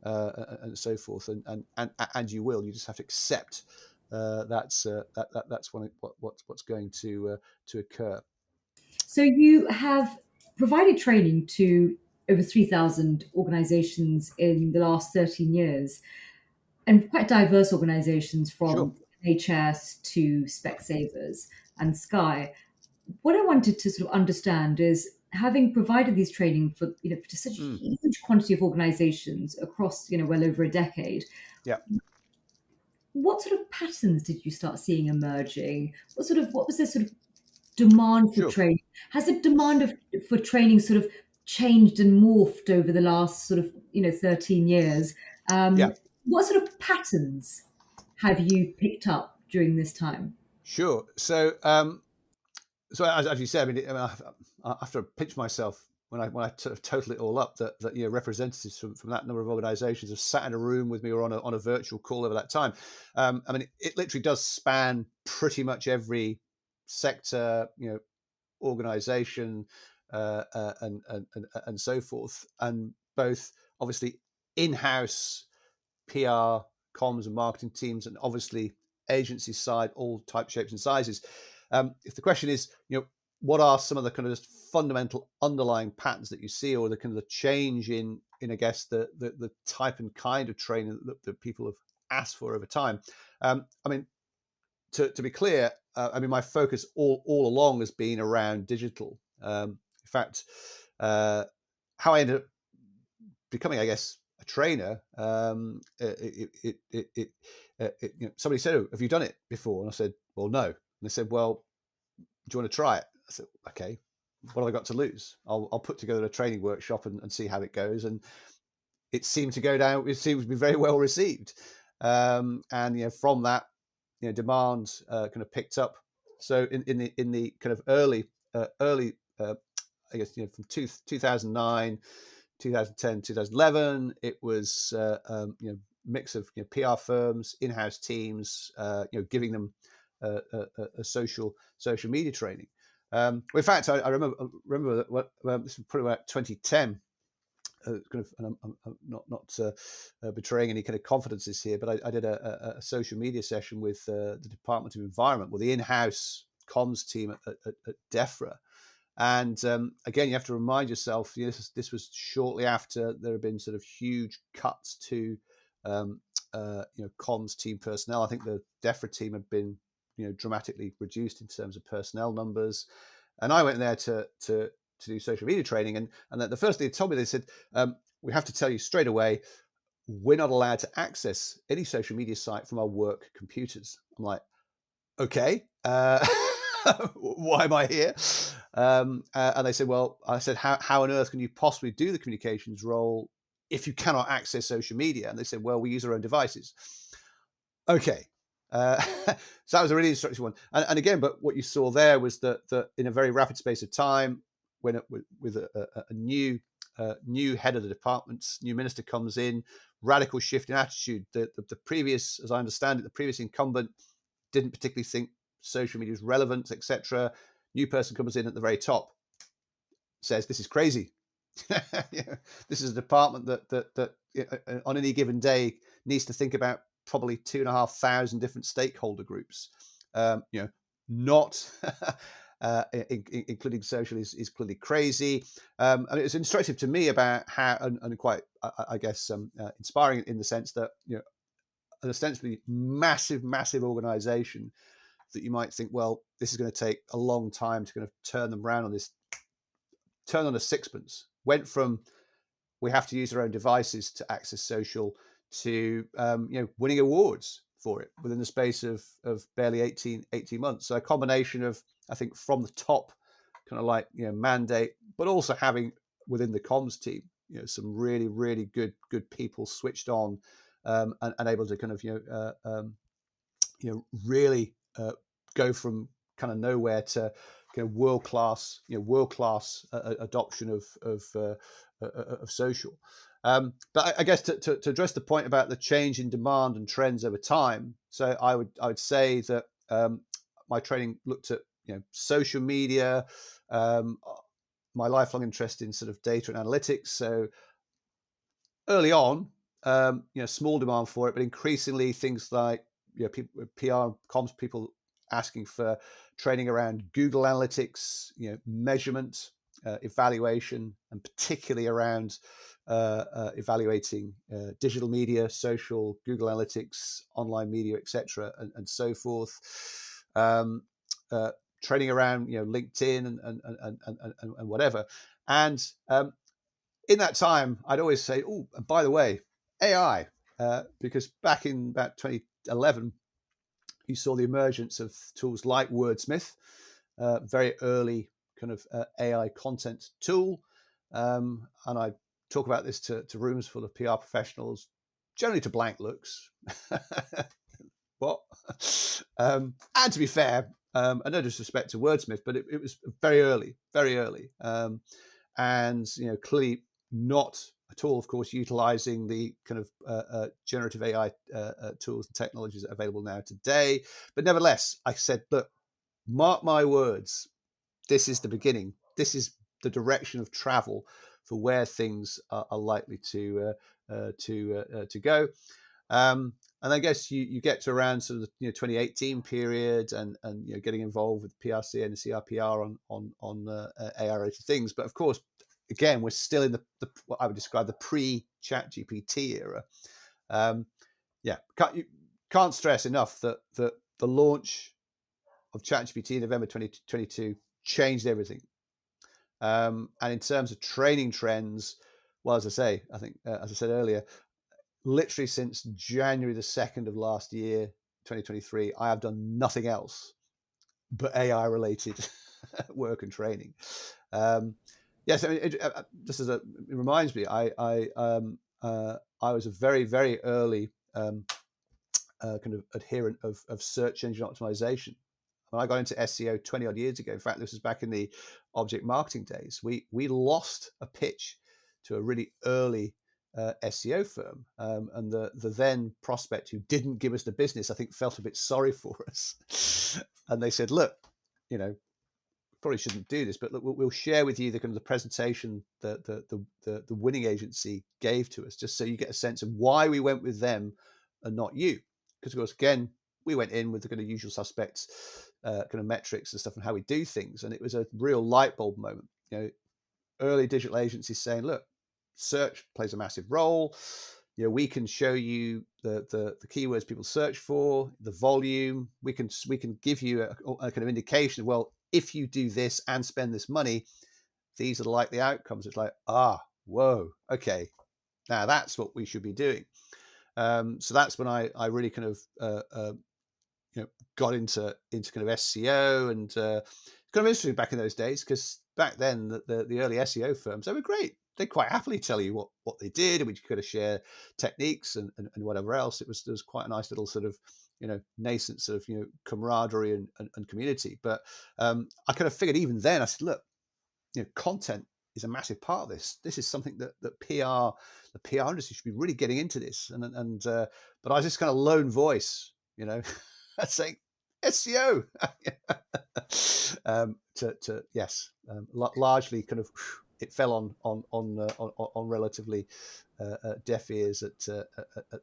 and so forth. And you will. You just have to accept that's what's going to occur. So you have provided training to over 3,000 organizations in the last 13 years, and quite diverse organizations from Sure. NHS to Specsavers and Sky. What I wanted to sort of understand is, having provided these training for to such a huge quantity of organizations across well over a decade, Yeah. what sort of patterns did you start seeing emerging? What was the sort of demand for Sure. training? Has the demand for training sort of changed and morphed over the last sort of 13 years? Yeah. What sort of patterns have you picked up during this time? Sure. So, so as you said, after I pinched myself when I sort of total it all up, that representatives from that number of organisations have sat in a room with me or on a virtual call over that time. It literally does span pretty much every sector, organisation, and so forth, and both obviously in-house PR, comms, and marketing teams, and obviously agency side, all types, shapes, and sizes. If the question is, what are some of the kind of just fundamental underlying patterns that you see, or the kind of the change in I guess the type and kind of training that people have asked for over time? To be clear, my focus all along has been around digital. In fact, how I ended up becoming, I guess, a trainer, somebody said, "Oh, have you done it before?" And I said, "Well, no." And they said, "Well, do you want to try it?" I said, "Okay, what have I got to lose? I'll put together a training workshop and see how it goes." And it seemed to go down. It seemed to be very well received, and from that, demand kind of picked up. So in the kind of early, I guess from 2009. 2010, 2011, it was mix of PR firms, in-house teams, giving them a social media training. In fact, I remember that this was probably about 2010. Kind of, and I'm not betraying any kind of confidences here, but I did a social media session with the Department of Environment, the in-house comms team at DEFRA. And again, you have to remind yourself, this was shortly after there had been sort of huge cuts to comms team personnel. I think the DEFRA team had been dramatically reduced in terms of personnel numbers. And I went there to do social media training, and the first thing they told me, they said, "We have to tell you straight away, we're not allowed to access any social media site from our work computers." I'm like, okay, why am I here? And they said, well, I said, how on earth can you possibly do the communications role if you cannot access social media? And they said, well, we use our own devices. Okay. So that was a really instructive one. And again, but what you saw there was that in a very rapid space of time, when with a new head of the departments, new minister comes in, radical shift in attitude. The previous, as I understand it, the previous incumbent didn't particularly think social media is relevant, etc. New person comes in at the very top, says this is crazy. This is a department that on any given day needs to think about probably 2,500 different stakeholder groups. Not including social is clearly crazy. And it was instructive to me about how, and quite, I guess, inspiring in the sense that an ostensibly massive organization that you might think, well, this is going to take a long time to kind of turn them around on this, turn on a sixpence, went from we have to use our own devices to access social to winning awards for it within the space of barely 18 months. So a combination of, I think, from the top kind of like mandate, but also having within the comms team some really good people switched on, and able to kind of really go from kind of nowhere to world class adoption of social. But I guess to address the point about the change in demand and trends over time, so I would say that my training looked at social media, my lifelong interest in sort of data and analytics. So early on, small demand for it, but increasingly things like people, PR, comms people asking for training around Google Analytics, measurement, evaluation, and particularly around evaluating digital media, social, Google Analytics, online media, etc., and so forth. Training around LinkedIn and whatever, and in that time, I'd always say, oh, and by the way, AI, because back in about 2011, you saw the emergence of tools like Wordsmith, very early kind of AI content tool. And I talk about this to rooms full of PR professionals. generally to blank looks. What? And to be fair, and no disrespect to Wordsmith, but it was very early, and clearly not at all, of course, utilizing the kind of generative AI tools and technologies that are available now today. But nevertheless, I said, look, mark my words, this is the beginning. This is the direction of travel for where things are likely to go. And I guess you get to around sort of the 2018 period, and getting involved with PRC and the CRPR on AI related things. But of course, again, we're still in the what I would describe the pre-ChatGPT era. Can't stress enough that the launch of ChatGPT in November 2022 changed everything. And in terms of training trends, well, as I say, I think as I said earlier, literally since January the 2nd of last year, 2023, I have done nothing else but AI related work and training. Yes, I mean, it reminds me, I was a very, very early kind of adherent of search engine optimization. When I got into SEO 20 odd years ago, in fact, this was back in the object marketing days, we lost a pitch to a really early SEO firm, and the then prospect, who didn't give us the business, I think felt a bit sorry for us, and they said, look, probably shouldn't do this, but look, we'll share with you the kind of the presentation that the winning agency gave to us, just so you get a sense of why we went with them and not you. Because of course, again, we went in with the kind of usual suspects kind of metrics and stuff and how we do things, and it was a real light bulb moment. Early digital agencies saying, look, search plays a massive role. We can show you the keywords people search for, the volume. We can give you a kind of indication of, well, if you do this and spend this money, these are the likely outcomes. It's like, whoa, okay, now that's what we should be doing. So that's when I really kind of got into kind of SEO, and kind of interesting back in those days, because back then the early SEO firms, they were great. They quite happily tell you what they did, and we could have share techniques and whatever else. There was quite a nice little sort of nascent sort of camaraderie and community. But I kind of figured even then, I said, look, content is a massive part of this. This is something that the PR industry should be really getting into this. But I was just kind of lone voice, saying SEO. Largely kind of it fell on relatively deaf ears at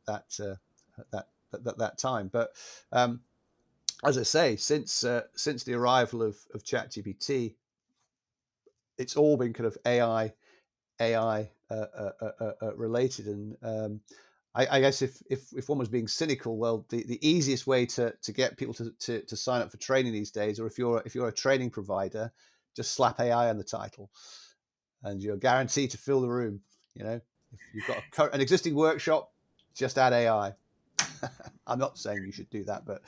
that time. But as I say, since the arrival of ChatGPT, it's all been kind of AI related. And I guess if one was being cynical, well, the easiest way to get people to sign up for training these days, or if you're a training provider, just slap AI on the title, and you're guaranteed to fill the room. If you've got an existing workshop, just add AI. I'm not saying you should do that, but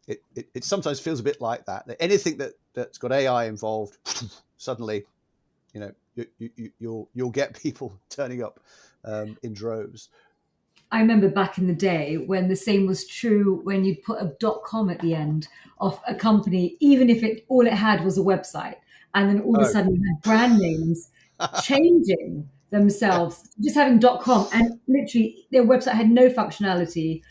it sometimes feels a bit like that. Anything that's got AI involved, suddenly, you'll get people turning up in droves. I remember back in the day when the same was true when you'd put a .com at the end of a company, even if all it had was a website, and then all of a sudden you had brand names changing themselves, just having .com, and literally their website had no functionality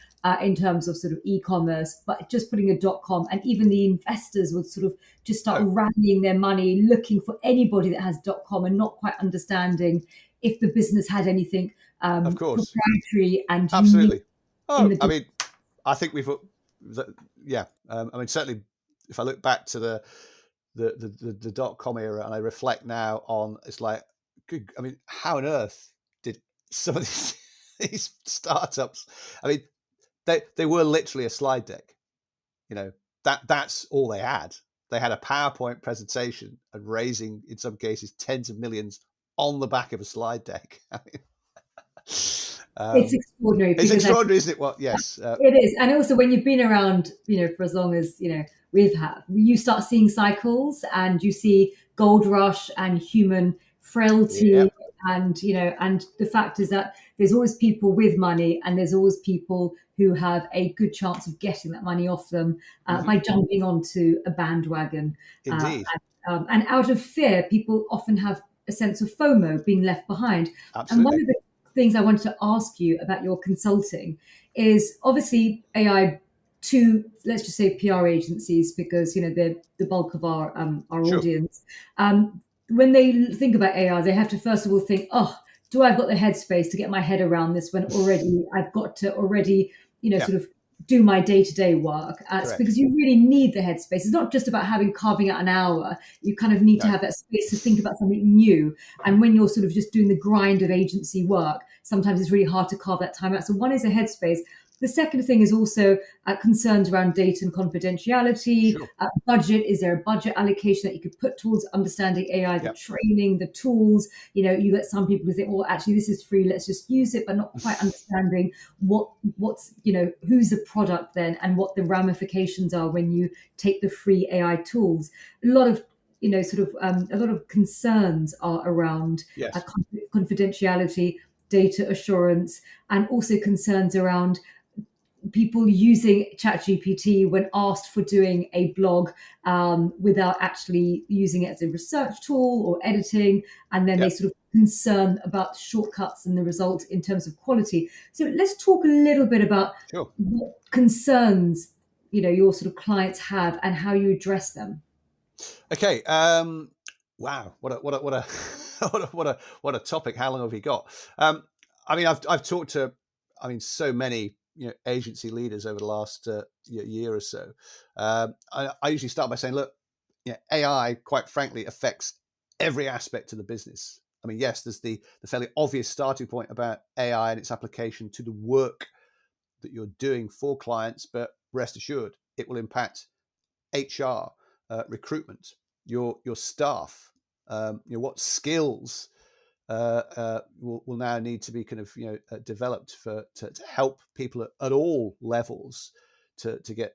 in terms of sort of e-commerce, but just putting a .com, and even the investors would sort of just start rallying their money, looking for anybody that has .com and not quite understanding if the business had anything of course proprietary and absolutely. I mean, I think we've I mean, certainly if I look back to the .com era and I reflect now on, it's like, good, I mean, how on earth did some of these startups, I mean, they were literally a slide deck. That's all they had. They had a PowerPoint presentation and raising, in some cases, tens of millions on the back of a slide deck. I mean, it's extraordinary. It's extraordinary, isn't it? Well, yes, it is. And also, when you've been around, for as long as we've had, you start seeing cycles, and you see gold rush and human frailty, and and the fact is that there's always people with money, and there's always people who have a good chance of getting that money off them by jumping onto a bandwagon. Indeed. And out of fear, people often have a sense of FOMO, being left behind. And one Absolutely. of the things I wanted to ask you about your consulting is obviously AI to, let's just say, PR agencies, because they're the bulk of our Sure. audience. When they think about AI, they have to first of all think, oh, do I've got the headspace to get my head around this when already I've got to Yeah. sort of do my day-to-day work, Correct. because you really need the headspace. It's not just about carving out an hour. You kind of need to No. have that space to think about something new. And when you're sort of just doing the grind of agency work, sometimes it's really hard to carve that time out. So one is a headspace. The second thing is also concerns around data and confidentiality. Sure. Budget. Is there a budget allocation that you could put towards understanding AI, the Yep. training, the tools? You get some people who think, well, actually, this is free, let's just use it, but not quite understanding what's who's the product then, and what the ramifications are when you take the free AI tools. A lot of a lot of concerns are around Yes. confidentiality, data assurance, and also concerns around people using ChatGPT when asked for doing a blog without actually using it as a research tool or editing, and then they Yep. sort of concern about shortcuts and the result in terms of quality. So let's talk a little bit about Sure. what concerns your sort of clients have and how you address them. Okay. Wow. What a what a topic. How long have we got? I mean, I've talked to, so many agency leaders over the last year or so. I usually start by saying, look, AI, quite frankly, affects every aspect of the business. I mean, yes, there's the fairly obvious starting point about AI and its application to the work that you're doing for clients, but rest assured, it will impact HR, recruitment, your staff, what skills will now need to be kind of developed to help people at all levels to get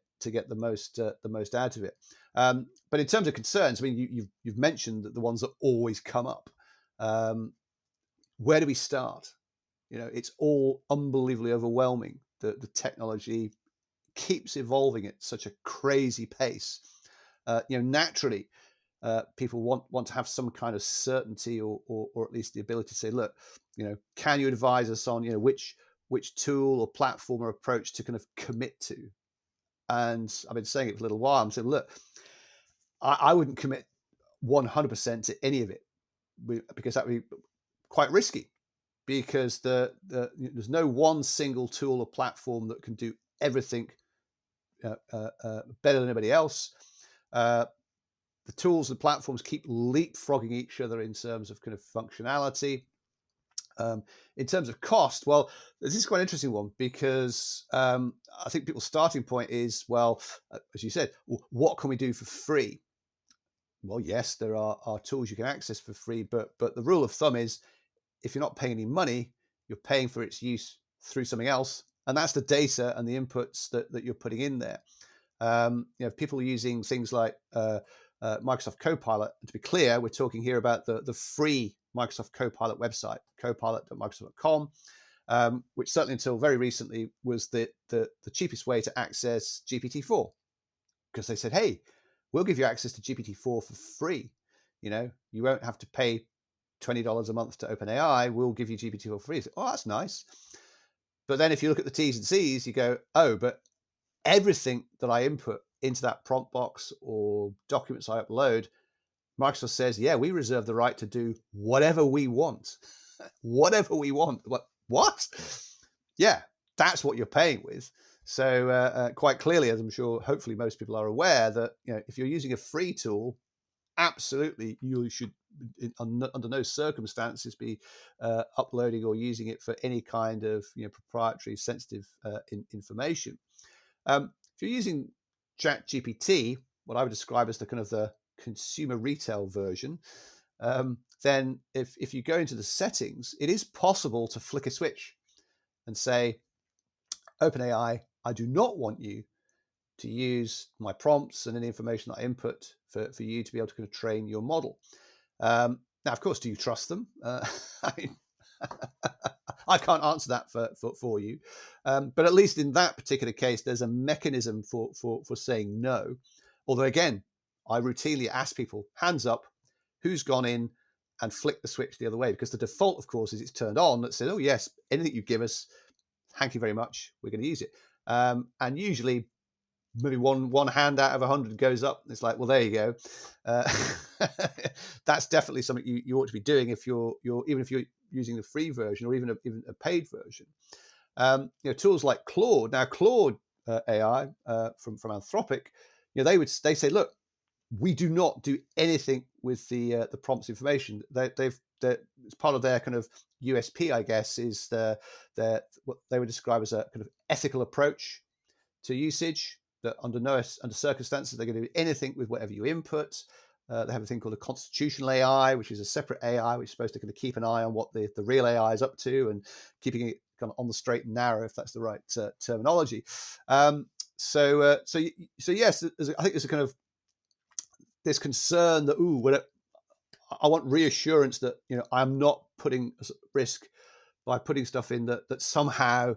the most out of it. But in terms of concerns, I mean, you've mentioned that the ones that always come up. Where do we start? It's all unbelievably overwhelming. The technology keeps evolving at such a crazy pace. Naturally, people want to have some kind of certainty or at least the ability to say, look, can you advise us on which tool or platform or approach to kind of commit to? And I've been saying it for a little while. I'm saying, look, I wouldn't commit 100% to any of it, because that would be quite risky, because there's no one single tool or platform that can do everything better than anybody else. The tools and platforms keep leapfrogging each other in terms of kind of functionality. In terms of cost, well, this is quite an interesting one, because I think people's starting point is, well, as you said, what can we do for free? Well, yes, there are tools you can access for free, but the rule of thumb is, if you're not paying any money, you're paying for its use through something else, and that's the data and the inputs that you're putting in there. People are using things like Microsoft Copilot. And to be clear, we're talking here about the free Microsoft Copilot website, copilot.microsoft.com, which certainly until very recently was the cheapest way to access GPT-4, because they said, hey, we'll give you access to GPT-4 for free. You won't have to pay $20 a month to OpenAI. We'll give you GPT-4 for free. So, oh, that's nice. But then if you look at the T's and C's, you go, oh, but everything that I input into that prompt box or documents I upload, Microsoft says, yeah, we reserve the right to do whatever we want. Whatever we want. What? Yeah, that's what you're paying with. So quite clearly, as I'm sure hopefully most people are aware, that if you're using a free tool, absolutely you should under no circumstances be uploading or using it for any kind of proprietary sensitive information. If you're using ChatGPT, what I would describe as the kind of the consumer retail version, then if you go into the settings, it is possible to flick a switch and say, OpenAI, I do not want you to use my prompts and any information that I input for you to be able to kind of train your model. Now, of course, do you trust them? I mean, I can't answer that for you. But at least in that particular case, there's a mechanism for saying no. Although again, I routinely ask people, hands up, who's gone in and flicked the switch the other way? Because the default, of course, is it's turned on that says, oh yes, anything you give us, thank you very much, we're going to use it. And usually maybe one hand out of 100 goes up. It's like, well, there you go. That's definitely something you ought to be doing if you're even if you're using the free version or even a paid version. Tools like Claude. Now, Claude AI from Anthropic, they say, look, we do not do anything with the prompts information. It's part of their kind of USP, I guess, is what they would describe as a kind of ethical approach to usage. That under circumstances they're going to do anything with whatever you input. They have a thing called a constitutional AI, which is a separate AI which is supposed to kind of keep an eye on what the real AI is up to and keeping it kind of on the straight and narrow, if that's the right terminology. So yes, I think there's a kind of this concern that I want reassurance that I'm not putting risk by putting stuff in that somehow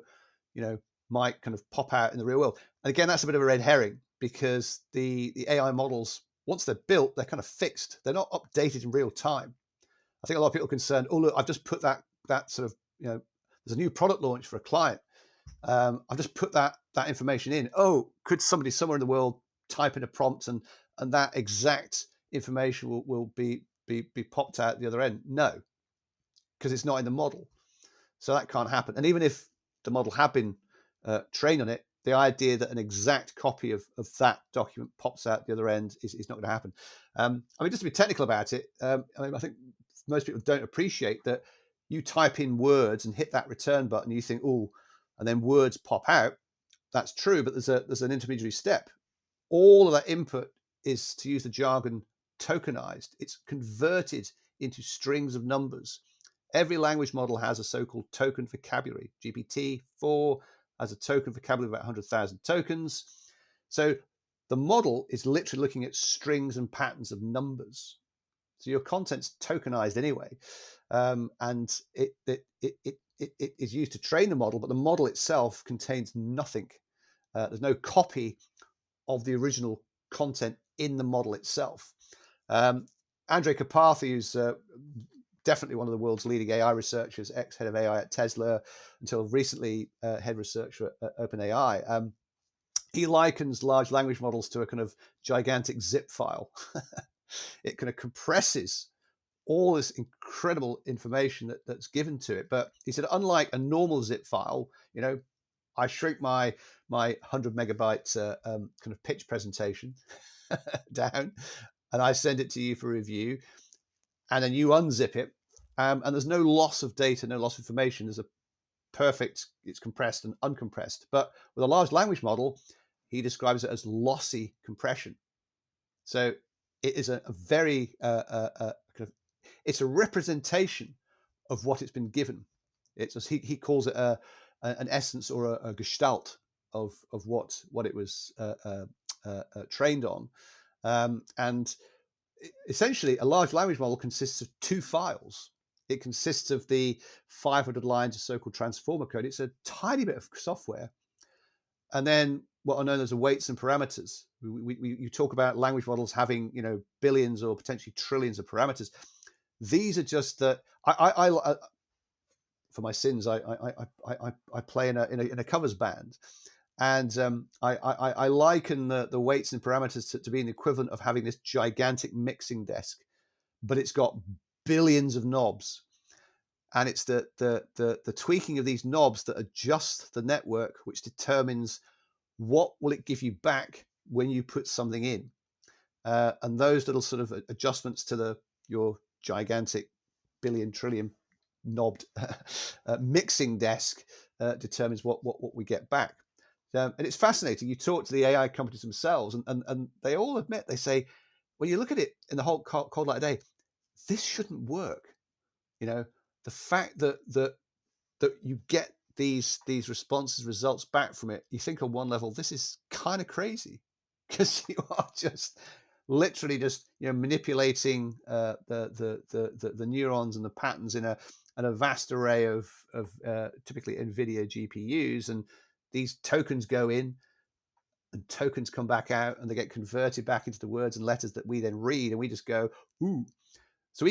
might kind of pop out in the real world. And again, that's a bit of a red herring, because the AI models, once they're built, they're kind of fixed. They're not updated in real time. I think a lot of people are concerned, oh, look, I've just put that sort of, there's a new product launch for a client. I've just put that information in. Oh, could somebody somewhere in the world type in a prompt and that exact information will be popped out the other end? No, because it's not in the model. So that can't happen. And even if the model had been trained on it, the idea that an exact copy of that document pops out the other end is not going to happen. I mean, just to be technical about it, I think most people don't appreciate that you type in words and hit that return button, you think, oh, and then words pop out. That's true, but there's an intermediary step. All of that input is, to use the jargon, tokenized. It's converted into strings of numbers. Every language model has a so-called token vocabulary. GPT-4 has a token vocabulary of about 100,000 tokens. So the model is literally looking at strings and patterns of numbers. So your content's tokenized anyway, and it is used to train the model, but the model itself contains nothing. There's no copy of the original content in the model itself. Andrej Karpathy, who's definitely one of the world's leading AI researchers, ex-head of AI at Tesla, until recently head researcher at OpenAI. He likens large language models to a kind of gigantic zip file. It kind of compresses all this incredible information that's given to it. But he said, unlike a normal zip file, I shrink my 100 megabyte kind of pitch presentation down, and I send it to you for review, and then you unzip it, and there's no loss of data, no loss of information. There's a perfect, it's compressed and uncompressed. But with a large language model, he describes it as lossy compression. So it is a very it's a representation of what it's been given. It's he calls it an essence or a gestalt of what it was trained on, and essentially a large language model consists of two files. It consists of the 500 lines of so-called transformer code. It's a tiny bit of software, and then what are known as the weights and parameters. You talk about language models having billions or potentially trillions of parameters. These are just the I for my sins I play in a covers band, and I liken the weights and parameters to being the equivalent of having this gigantic mixing desk, but it's got billions of knobs, and it's the tweaking of these knobs that adjust the network, which determines what will it give you back when you put something in, and those little sort of adjustments to your gigantic billion trillion knobbed mixing desk determines what we get back. And it's fascinating. You talk to the AI companies themselves, and they all admit, they say, when you look at it in the whole cold light of day, this shouldn't work. The fact that you get these responses, results back from it, you think on one level, this is kind of crazy, because you are just literally just manipulating the neurons and the patterns in a and a vast array of typically NVIDIA GPUs, and these tokens go in and tokens come back out, and they get converted back into the words and letters that we then read, and we just go, ooh. So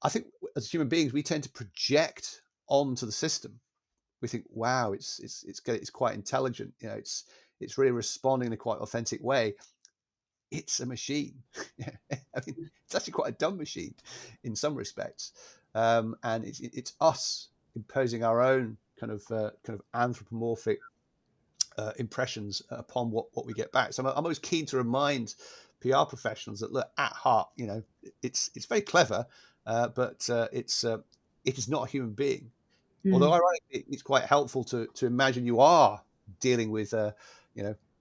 I think as human beings, we tend to project onto the system. We think, wow, it's quite intelligent. You know, it's really responding in a quite authentic way. It's a machine. I mean, it's actually quite a dumb machine in some respects, and it's us imposing our own kind of anthropomorphic impressions upon what we get back. So I'm always keen to remind PR professionals that, look, at heart, you know, it's very clever, but it is not a human being. Although ironically, it's quite helpful to imagine you are dealing with a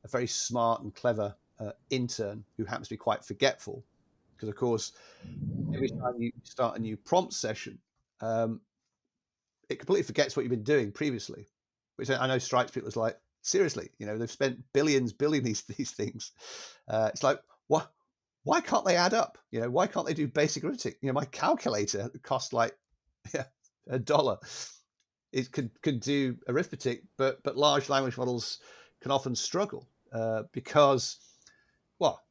very smart and clever intern who happens to be quite forgetful, because of course every time you start a new prompt session, it completely forgets what you've been doing previously, which I know strikes people as like, seriously, you know, they've spent billions building these things. It's like, what? Why can't they add up? You know, why can't they do basic arithmetic? You know, my calculator costs like $1. It could do arithmetic, but large language models can often struggle because, well,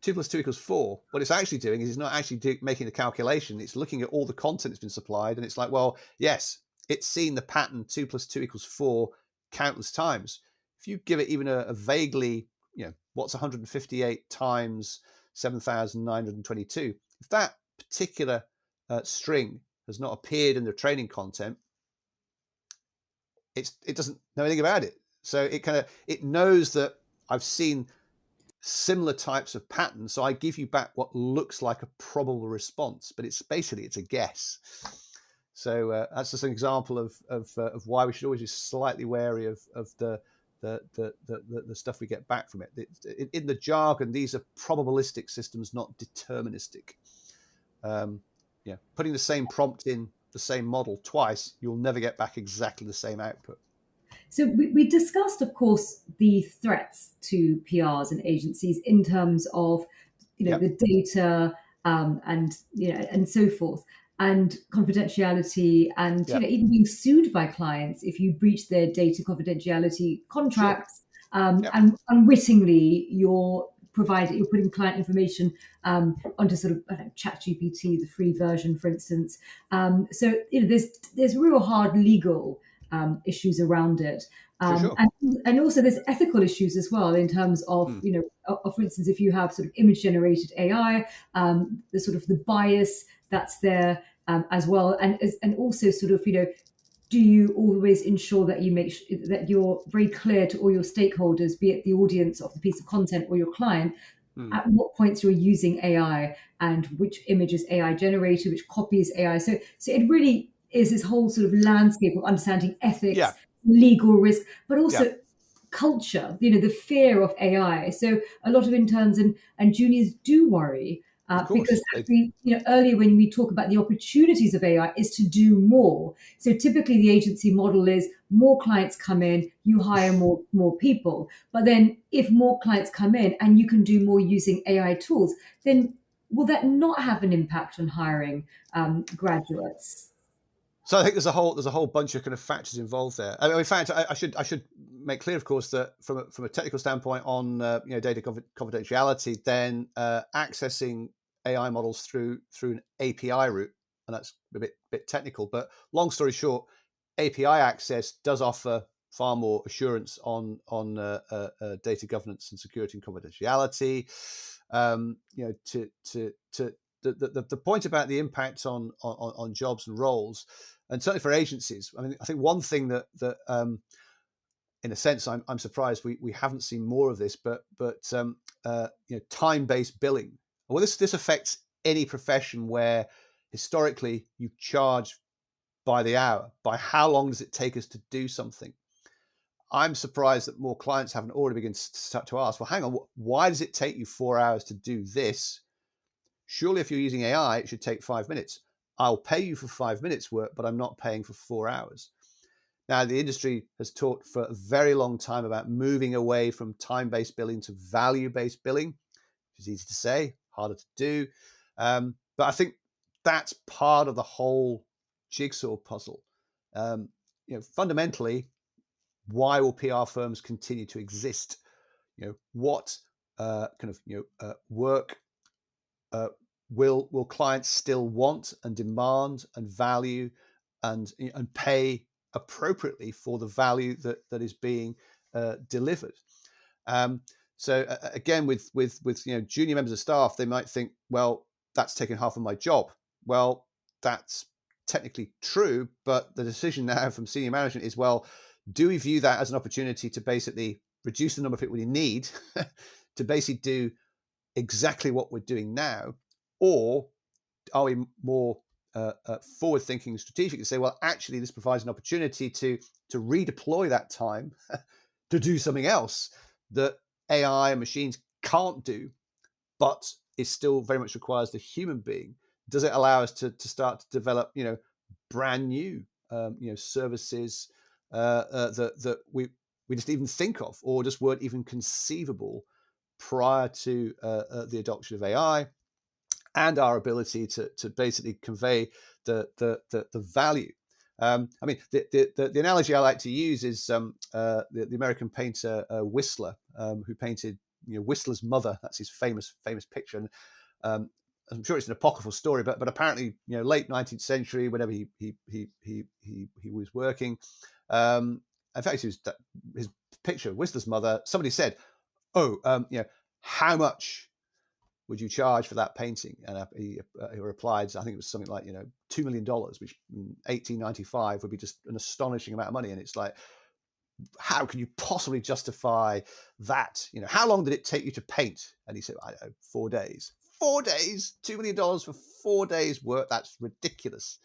2 + 2 = 4. What it's actually doing is it's not actually making the calculation. It's looking at all the content that's been supplied, and it's like, well, yes, it's seen the pattern 2 + 2 = 4 countless times. If you give it even a vaguely, you know, what's 158 times 7,922, if that particular string has not appeared in the training content, it doesn't know anything about it. So it knows that I've seen similar types of patterns, so I give you back what looks like a probable response, but it's a guess. So that's just an example of why we should always be slightly wary of the stuff we get back from it. In the jargon, these are probabilistic systems, not deterministic. Putting the same prompt in the same model twice, you'll never get back exactly the same output. So we discussed, of course, the threats to PRs and agencies in terms of, the data and so forth, and confidentiality, and even being sued by clients if you breach their data confidentiality contracts. Sure. And unwittingly you're putting client information onto sort of ChatGPT, the free version, for instance. So there's real hard legal issues around it. Sure. And also there's ethical issues as well in terms of, for instance, if you have sort of image generated AI, the sort of the bias that's there as well. And also sort of, do you always ensure that you make that you're very clear to all your stakeholders, be it the audience of the piece of content or your client, at what points you're using AI and which image is AI generated, which copy is AI. So it really is this whole sort of landscape of understanding ethics, legal risk, but also culture, the fear of AI. So a lot of interns and juniors do worry because earlier when we talk about the opportunities of AI is to do more. So typically the agency model is more clients come in, you hire more people. But then if more clients come in and you can do more using AI tools, then will that not have an impact on hiring graduates? So I think there's a whole bunch of kind of factors involved there. I mean, in fact, I should make clear, of course, that from a technical standpoint on data confidentiality, then accessing AI models through an API route, and that's a bit technical, but long story short, API access does offer far more assurance on data governance and security and confidentiality. The point about the impact on jobs and roles, and certainly for agencies. I mean, I think one thing that in a sense, I'm surprised we haven't seen more of this, but time-based billing. Well, this affects any profession where historically you charge by the hour, by how long does it take us to do something. I'm surprised that more clients haven't already begun to ask, well, hang on, why does it take you 4 hours to do this? Surely if you're using AI, it should take 5 minutes. I'll pay you for 5 minutes work, but I'm not paying for 4 hours. Now, the industry has talked for a very long time about moving away from time-based billing to value-based billing, which is easy to say, harder to do. But I think that's part of the whole jigsaw puzzle. Fundamentally, why will PR firms continue to exist? What work will clients still want and demand and value and pay appropriately for the value that is being delivered? So again, with junior members of staff, they might think, well, that's taking half of my job. Well, that's technically true, but the decision now from senior management is, well, do we view that as an opportunity to basically reduce the number of people we need to basically do exactly what we're doing now, or are we more forward-thinking, strategic, and say, well, actually, this provides an opportunity to redeploy that time to do something else that AI and machines can't do, but it still very much requires the human being? Does it allow us to start to develop, brand new, services that we just even think of, or just weren't even conceivable prior to the adoption of AI, and our ability to basically convey the value? I mean, the analogy I like to use is the American painter Whistler, who painted Whistler's mother. That's his famous picture. And I'm sure it's an apocryphal story, but apparently, late 19th century, whenever he was working, in fact, his picture, Whistler's mother, somebody said, "Oh, how much would you charge for that painting?" And he replied, I think it was something like, $2 million, which in 1895 would be just an astonishing amount of money. And it's like, how can you possibly justify that? How long did it take you to paint? And he said, I don't know, 4 days. 4 days, $2 million for 4 days work. That's ridiculous.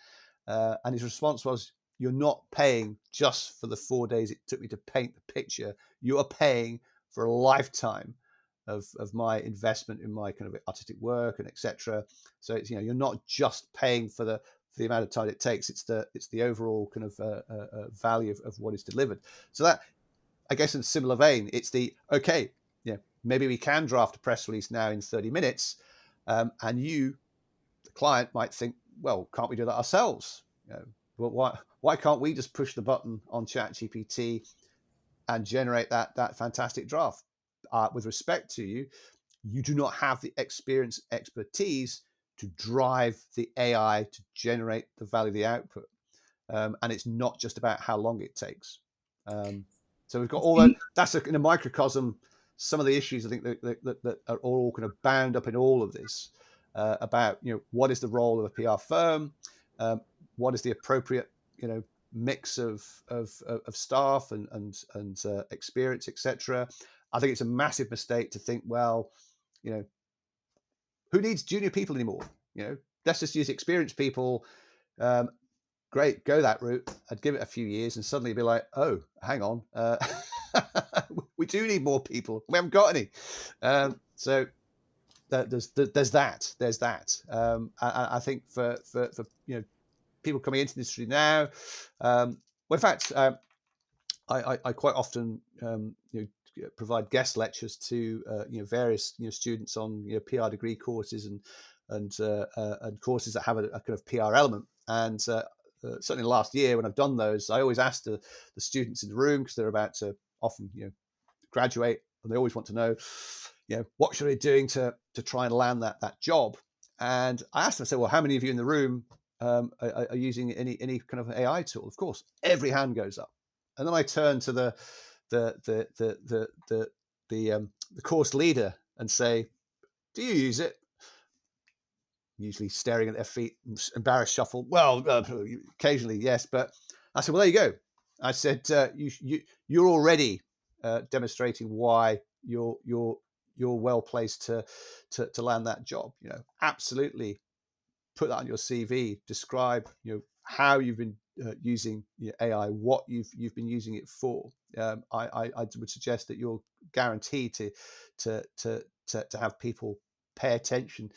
And his response was, you're not paying just for the 4 days it took me to paint the picture. You are paying for a lifetime of my investment in my kind of artistic work and etc. So it's, you're not just paying for the amount of time it takes. It's the overall kind of value of what is delivered. So that, I guess, in a similar vein, it's okay, maybe we can draft a press release now in 30 minutes, and you, the client, might think, well, can't we do that ourselves? Well, why can't we just push the button on ChatGPT and generate that fantastic draft? With respect to you, you do not have the expertise to drive the AI to generate the value of the output. And it's not just about how long it takes. So we've got all that. That's in a microcosm, some of the issues I think that are all kind of bound up in all of this, about, what is the role of a PR firm? What is the appropriate, mix of staff and experience, etc. I think it's a massive mistake to think, well, who needs junior people anymore? Let's just use experienced people. Great, go that route. I'd give it a few years and suddenly be like, oh, hang on, we do need more people. We haven't got any. So there's that. I think for people coming into the industry now, well, in fact, I quite often provide guest lectures to various students on PR degree courses and courses that have a kind of PR element. And certainly last year when I've done those, I always ask the students in the room, because they're about to often graduate, and they always want to know what should I be doing to try and land that job. And I asked them, I said, well, how many of you in the room are using any kind of AI tool? Of course, every hand goes up. And then I turn to the course leader and say, do you use it? Usually staring at their feet, embarrassed shuffle. Well, occasionally, yes. But I said, well, there you go. I said, you're already demonstrating why you're well placed to land that job. Absolutely put that on your CV. Describe how you've been using AI, what you've been using it for. I would suggest that you're guaranteed to have people pay attention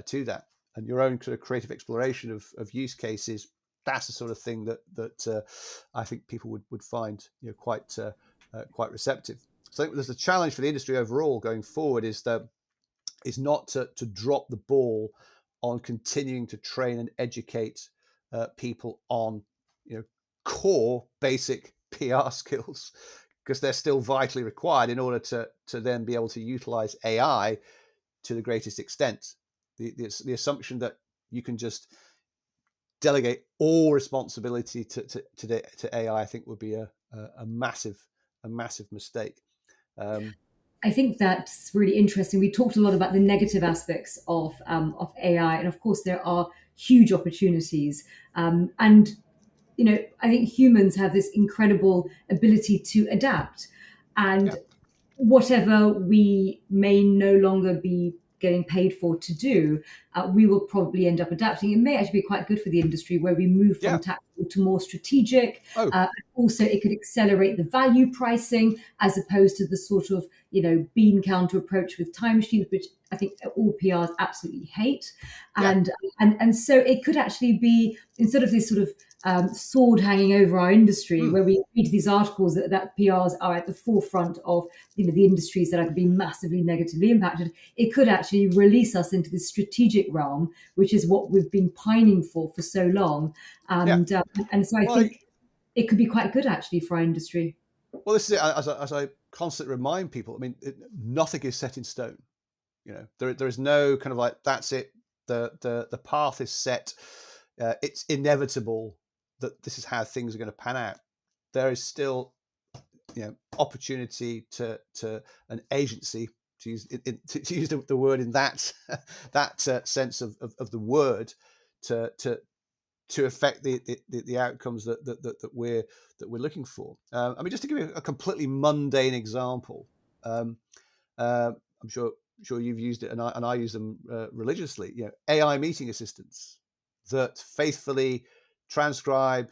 to that, and your own sort of creative exploration of use cases. That's the sort of thing that I think people would find quite receptive. So I think there's a challenge for the industry overall going forward is not to drop the ball on continuing to train and educate people on, core basic PR skills, because they're still vitally required in order to then be able to utilize AI to the greatest extent. The assumption that you can just delegate all responsibility to AI, I think, would be a massive mistake. I think that's really interesting. We talked a lot about the negative aspects of AI, and of course, there are huge opportunities. And I think humans have this incredible ability to adapt, and Yeah. whatever we may no longer be getting paid for to do, we will probably end up adapting. It may actually be quite good for the industry where we move from Yeah. tactical to more strategic. Oh, Also, it could accelerate the value pricing as opposed to the sort of bean counter approach with time machines, which I think all PRs absolutely hate. yeah. And so it could actually be, instead of this sort of sword hanging over our industry, where we read these articles that PRs are at the forefront of the industries that are going to be massively negatively impacted, it could actually release us into this strategic realm, which is what we've been pining for so long. And so I think it could be quite good actually for our industry. Well, this is it. As I constantly remind people, I mean, nothing is set in stone. There is no kind of like, that's it. The path is set. It's inevitable that this is how things are going to pan out. There is still, opportunity to an agency, to use to use the word in that sense of the word, to affect the outcomes that we're looking for. I mean, just to give you a completely mundane example, I'm sure you've used it, and I use them religiously. AI meeting assistants that faithfully transcribe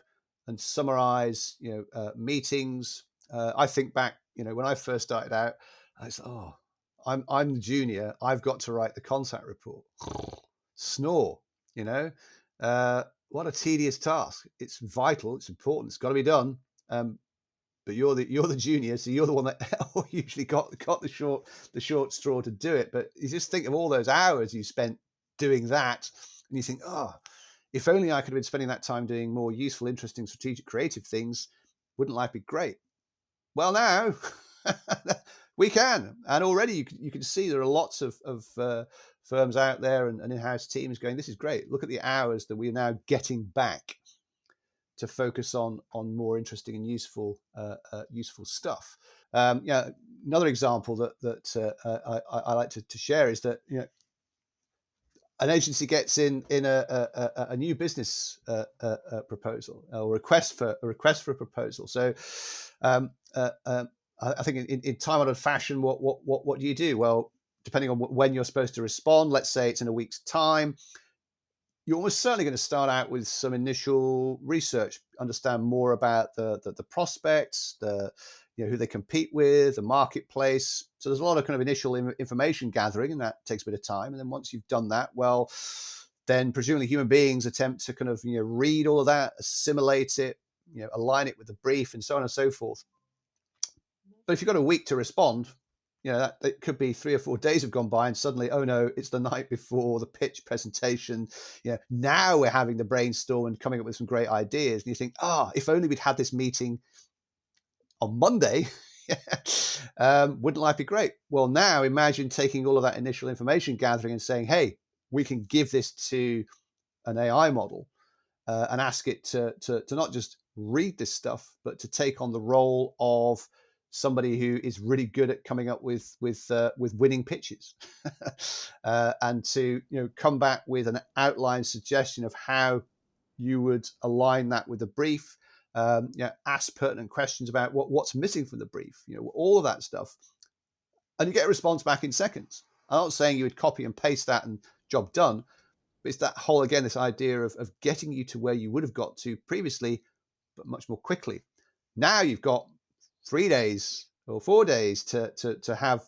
and summarize meetings. I think back, when I first started out, I said, "Oh, I'm the junior. I've got to write the contact report." Snore, what a tedious task. It's vital. It's important. It's got to be done. But you're the junior, so you're the one that usually got the short straw to do it. But you just think of all those hours you spent doing that, and you think, oh, if only I could have been spending that time doing more useful, interesting, strategic, creative things. Wouldn't life be great? Well, now we can, and already you can see there are lots of firms out there and in-house teams going, this is great. Look at the hours that we are now getting back to focus on more interesting and useful stuff. Another example that I like to share is that an agency gets in a new business proposal, or request for a proposal. So I think in time-honored fashion, what do you do? Well, depending on when you're supposed to respond, let's say it's in a week's time, you're almost certainly going to start out with some initial research, understand more about the prospects, who they compete with, the marketplace. So there's a lot of kind of initial information gathering, and that takes a bit of time. And then once you've done that, well, then presumably human beings attempt to kind of read all of that, assimilate it, align it with the brief, and so on and so forth. But if you've got a week to respond, that it could be 3 or 4 days have gone by, and suddenly, oh no, it's the night before the pitch presentation. Now we're having the brainstorm and coming up with some great ideas. And you think, if only we'd had this meeting on Monday, wouldn't life be great? Well, now imagine taking all of that initial information gathering and saying, hey, we can give this to an AI model and ask it to not just read this stuff, but to take on the role of somebody who is really good at coming up with winning pitches, and to come back with an outline suggestion of how you would align that with the brief. Ask pertinent questions about what's missing from the brief. All of that stuff, and you get a response back in seconds. I'm not saying you would copy and paste that and job done, but it's that whole, again, this idea of getting you to where you would have got to previously, but much more quickly. Now you've got 3 days or 4 days to have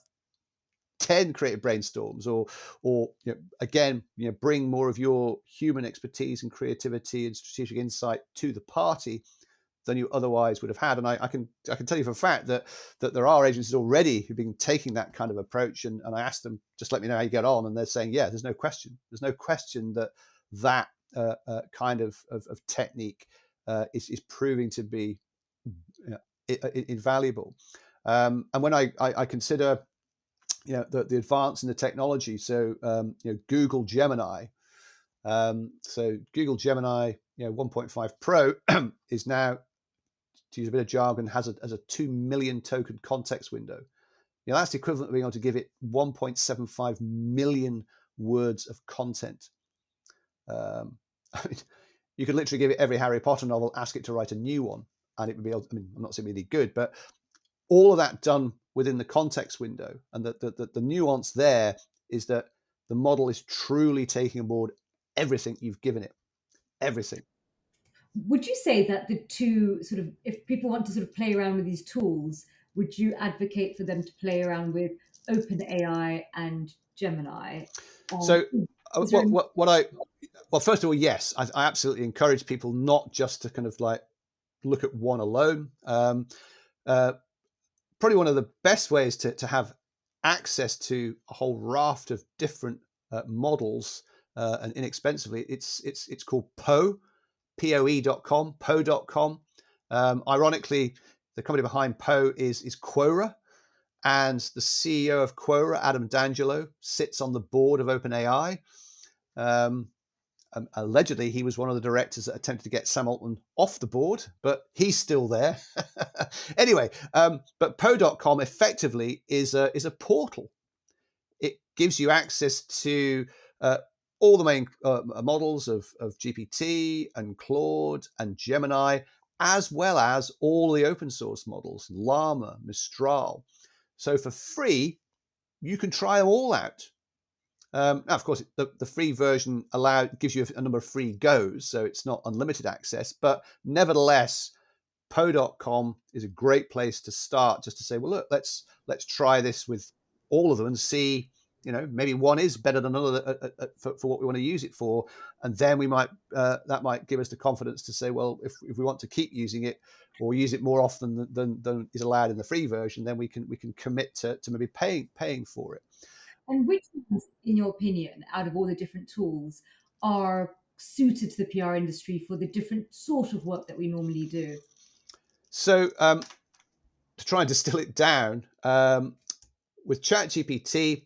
10 creative brainstorms, or again, bring more of your human expertise and creativity and strategic insight to the party than you otherwise would have had. And I can tell you for a fact that there are agencies already who've been taking that kind of approach. And I asked them, just let me know how you get on. And they're saying, yeah, there's no question that kind of technique is proving to be invaluable. And when I consider the advance in the technology, so Google Gemini, so Google Gemini 1.5 Pro is now, to use a bit of jargon, has a 2 million token context window. That's the equivalent of being able to give it 1.75 million words of content. I mean, you could literally give it every Harry Potter novel, ask it to write a new one, and it would be able to, I mean, I'm not saying really good, but all of that done within the context window. And the nuance there is that the model is truly taking aboard everything you've given it, everything. Would you say that the two sort of, if people want to sort of play around with these tools, would you advocate for them to play around with OpenAI and Gemini? So well, first of all, yes, I absolutely encourage people not just to kind of like look at one alone. Probably one of the best ways to have access to a whole raft of different models and inexpensively, it's called poe.com, poe.com. Ironically, the company behind Poe is Quora, and the CEO of Quora, Adam D'Angelo, sits on the board of OpenAI. Allegedly, he was one of the directors that attempted to get Sam Altman off the board, but he's still there. Anyway, but Poe.com effectively is a portal. It gives you access to all the main models of GPT and Claude and Gemini, as well as all the open source models, Llama, Mistral. So for free, you can try them all out. Now, of course, the free version gives you a number of free goes, so it's not unlimited access. But nevertheless, Poe.com is a great place to start, just to say, well, look, let's try this with all of them and see, maybe one is better than another for what we want to use it for, and then we might that might give us the confidence to say, well, if we want to keep using it or use it more often than is allowed in the free version, then we can commit to maybe paying for it. And which ones, in your opinion, out of all the different tools, are suited to the PR industry for the different sort of work that we normally do? So to try and distill it down, with ChatGPT,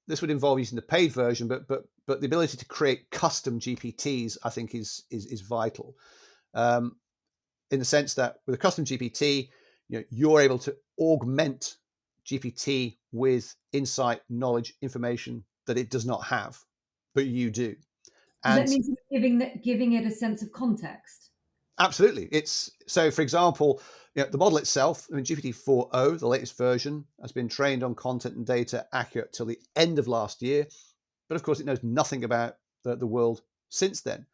this would involve using the paid version, but the ability to create custom GPTs, I think, is vital. In the sense that with a custom GPT, you're able to augment GPT with insight, knowledge, information that it does not have, but you do. And that means giving it a sense of context. Absolutely. It's so, for example, the model itself, I mean, GPT-4o, the latest version, has been trained on content and data accurate till the end of last year. But of course, it knows nothing about the world since then.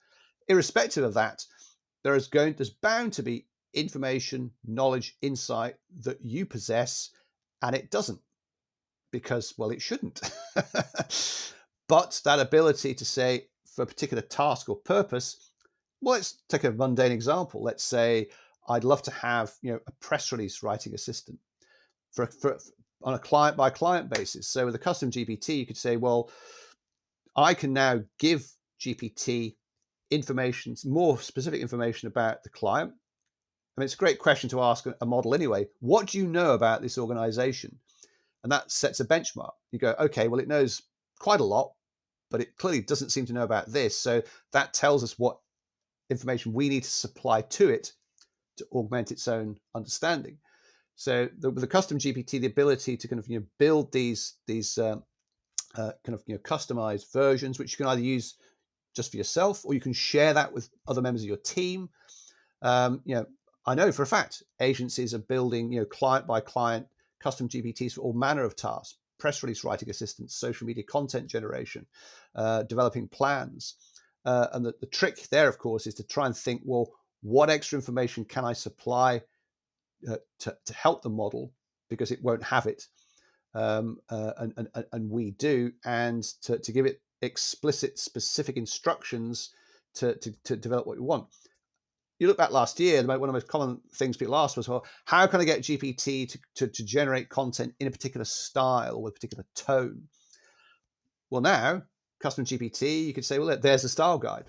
Irrespective of that, there's bound to be information, knowledge, insight that you possess, and it doesn't, because, well, it shouldn't. But that ability to say, for a particular task or purpose, well, let's take a mundane example. Let's say I'd love to have a press release writing assistant for on a client by client basis. So with a custom GPT, you could say, well, I can now give GPT information, more specific information about the client. I mean, it's a great question to ask a model anyway. What do you know about this organization? And that sets a benchmark. You go, okay, well, it knows quite a lot, but it clearly doesn't seem to know about this. So that tells us what information we need to supply to it to augment its own understanding. So with the custom GPT, the ability to kind of build these kind of customized versions, which you can either use just for yourself, or you can share that with other members of your team. I know for a fact agencies are building client by client custom GPTs for all manner of tasks: press release writing assistants, social media content generation, developing plans. And the trick there, of course, is to try and think, well, what extra information can I supply to help the model, because it won't have it, and we do, and to give it explicit, specific instructions to develop what we want. You look back last year, one of the most common things people asked was, well, how can I get GPT to generate content in a particular style or with a particular tone? Well, now custom GPT, you could say, well, there's a style guide,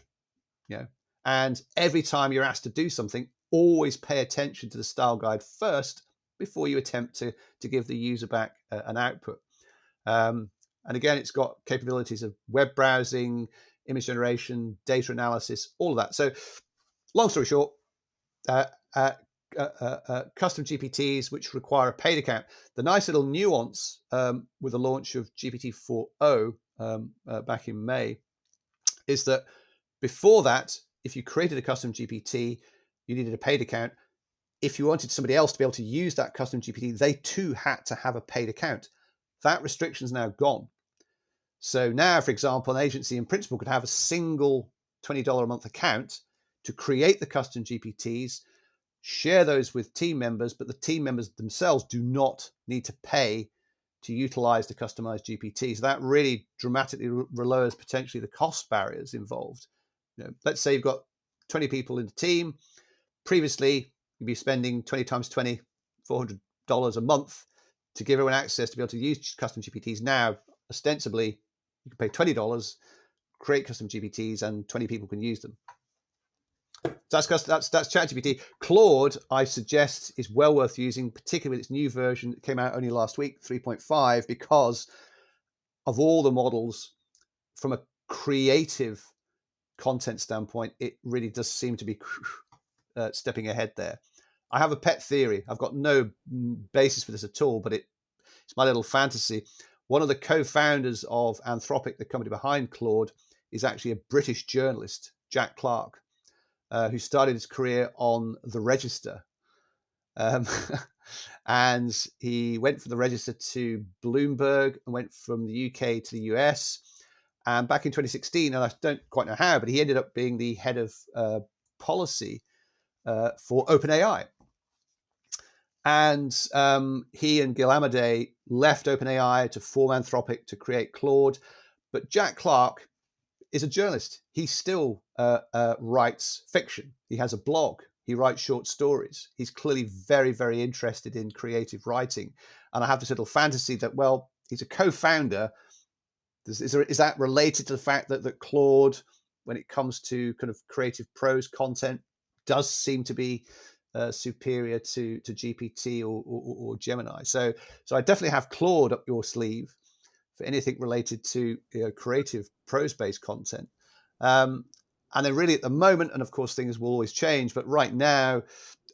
and every time you're asked to do something, always pay attention to the style guide first before you attempt to give the user back an output. And again, it's got capabilities of web browsing, image generation, data analysis, all of that. So long story short, custom GPTs which require a paid account. The nice little nuance with the launch of GPT 4.0 back in May is that before that, if you created a custom GPT, you needed a paid account. If you wanted somebody else to be able to use that custom GPT, they too had to have a paid account. That restriction is now gone. So now, for example, an agency in principle could have a single $20 a month account to create the custom GPTs, share those with team members, but the team members themselves do not need to pay to utilize the customized GPTs. That really dramatically lowers potentially the cost barriers involved. Let's say you've got 20 people in the team. Previously, you'd be spending 20 times 20, $400 a month to give everyone access to be able to use custom GPTs. Now, ostensibly, you can pay $20, create custom GPTs, and 20 people can use them. That's ChatGPT. Claude, I suggest, is well worth using, particularly with its new version that came out only last week, 3.5, because of all the models from a creative content standpoint, it really does seem to be stepping ahead there. I have a pet theory. I've got no basis for this at all, but it's my little fantasy. One of the co-founders of Anthropic, the company behind Claude, is actually a British journalist, Jack Clark, who started his career on The Register. And he went from The Register to Bloomberg and went from the UK to the US. And back in 2016, and I don't quite know how, but he ended up being the head of policy for OpenAI. And he and Gil Amadei left OpenAI to form Anthropic to create Claude. But Jack Clark is a journalist. He still writes fiction. He has a blog. He writes short stories. He's clearly very, very interested in creative writing. And I have this little fantasy that, well, he's a co-founder. Is that related to the fact that Claude, when it comes to kind of creative prose content, does seem to be superior to GPT or Gemini? So I definitely have Claude up your sleeve for anything related to creative prose-based content. And then really at the moment, and of course things will always change, but right now,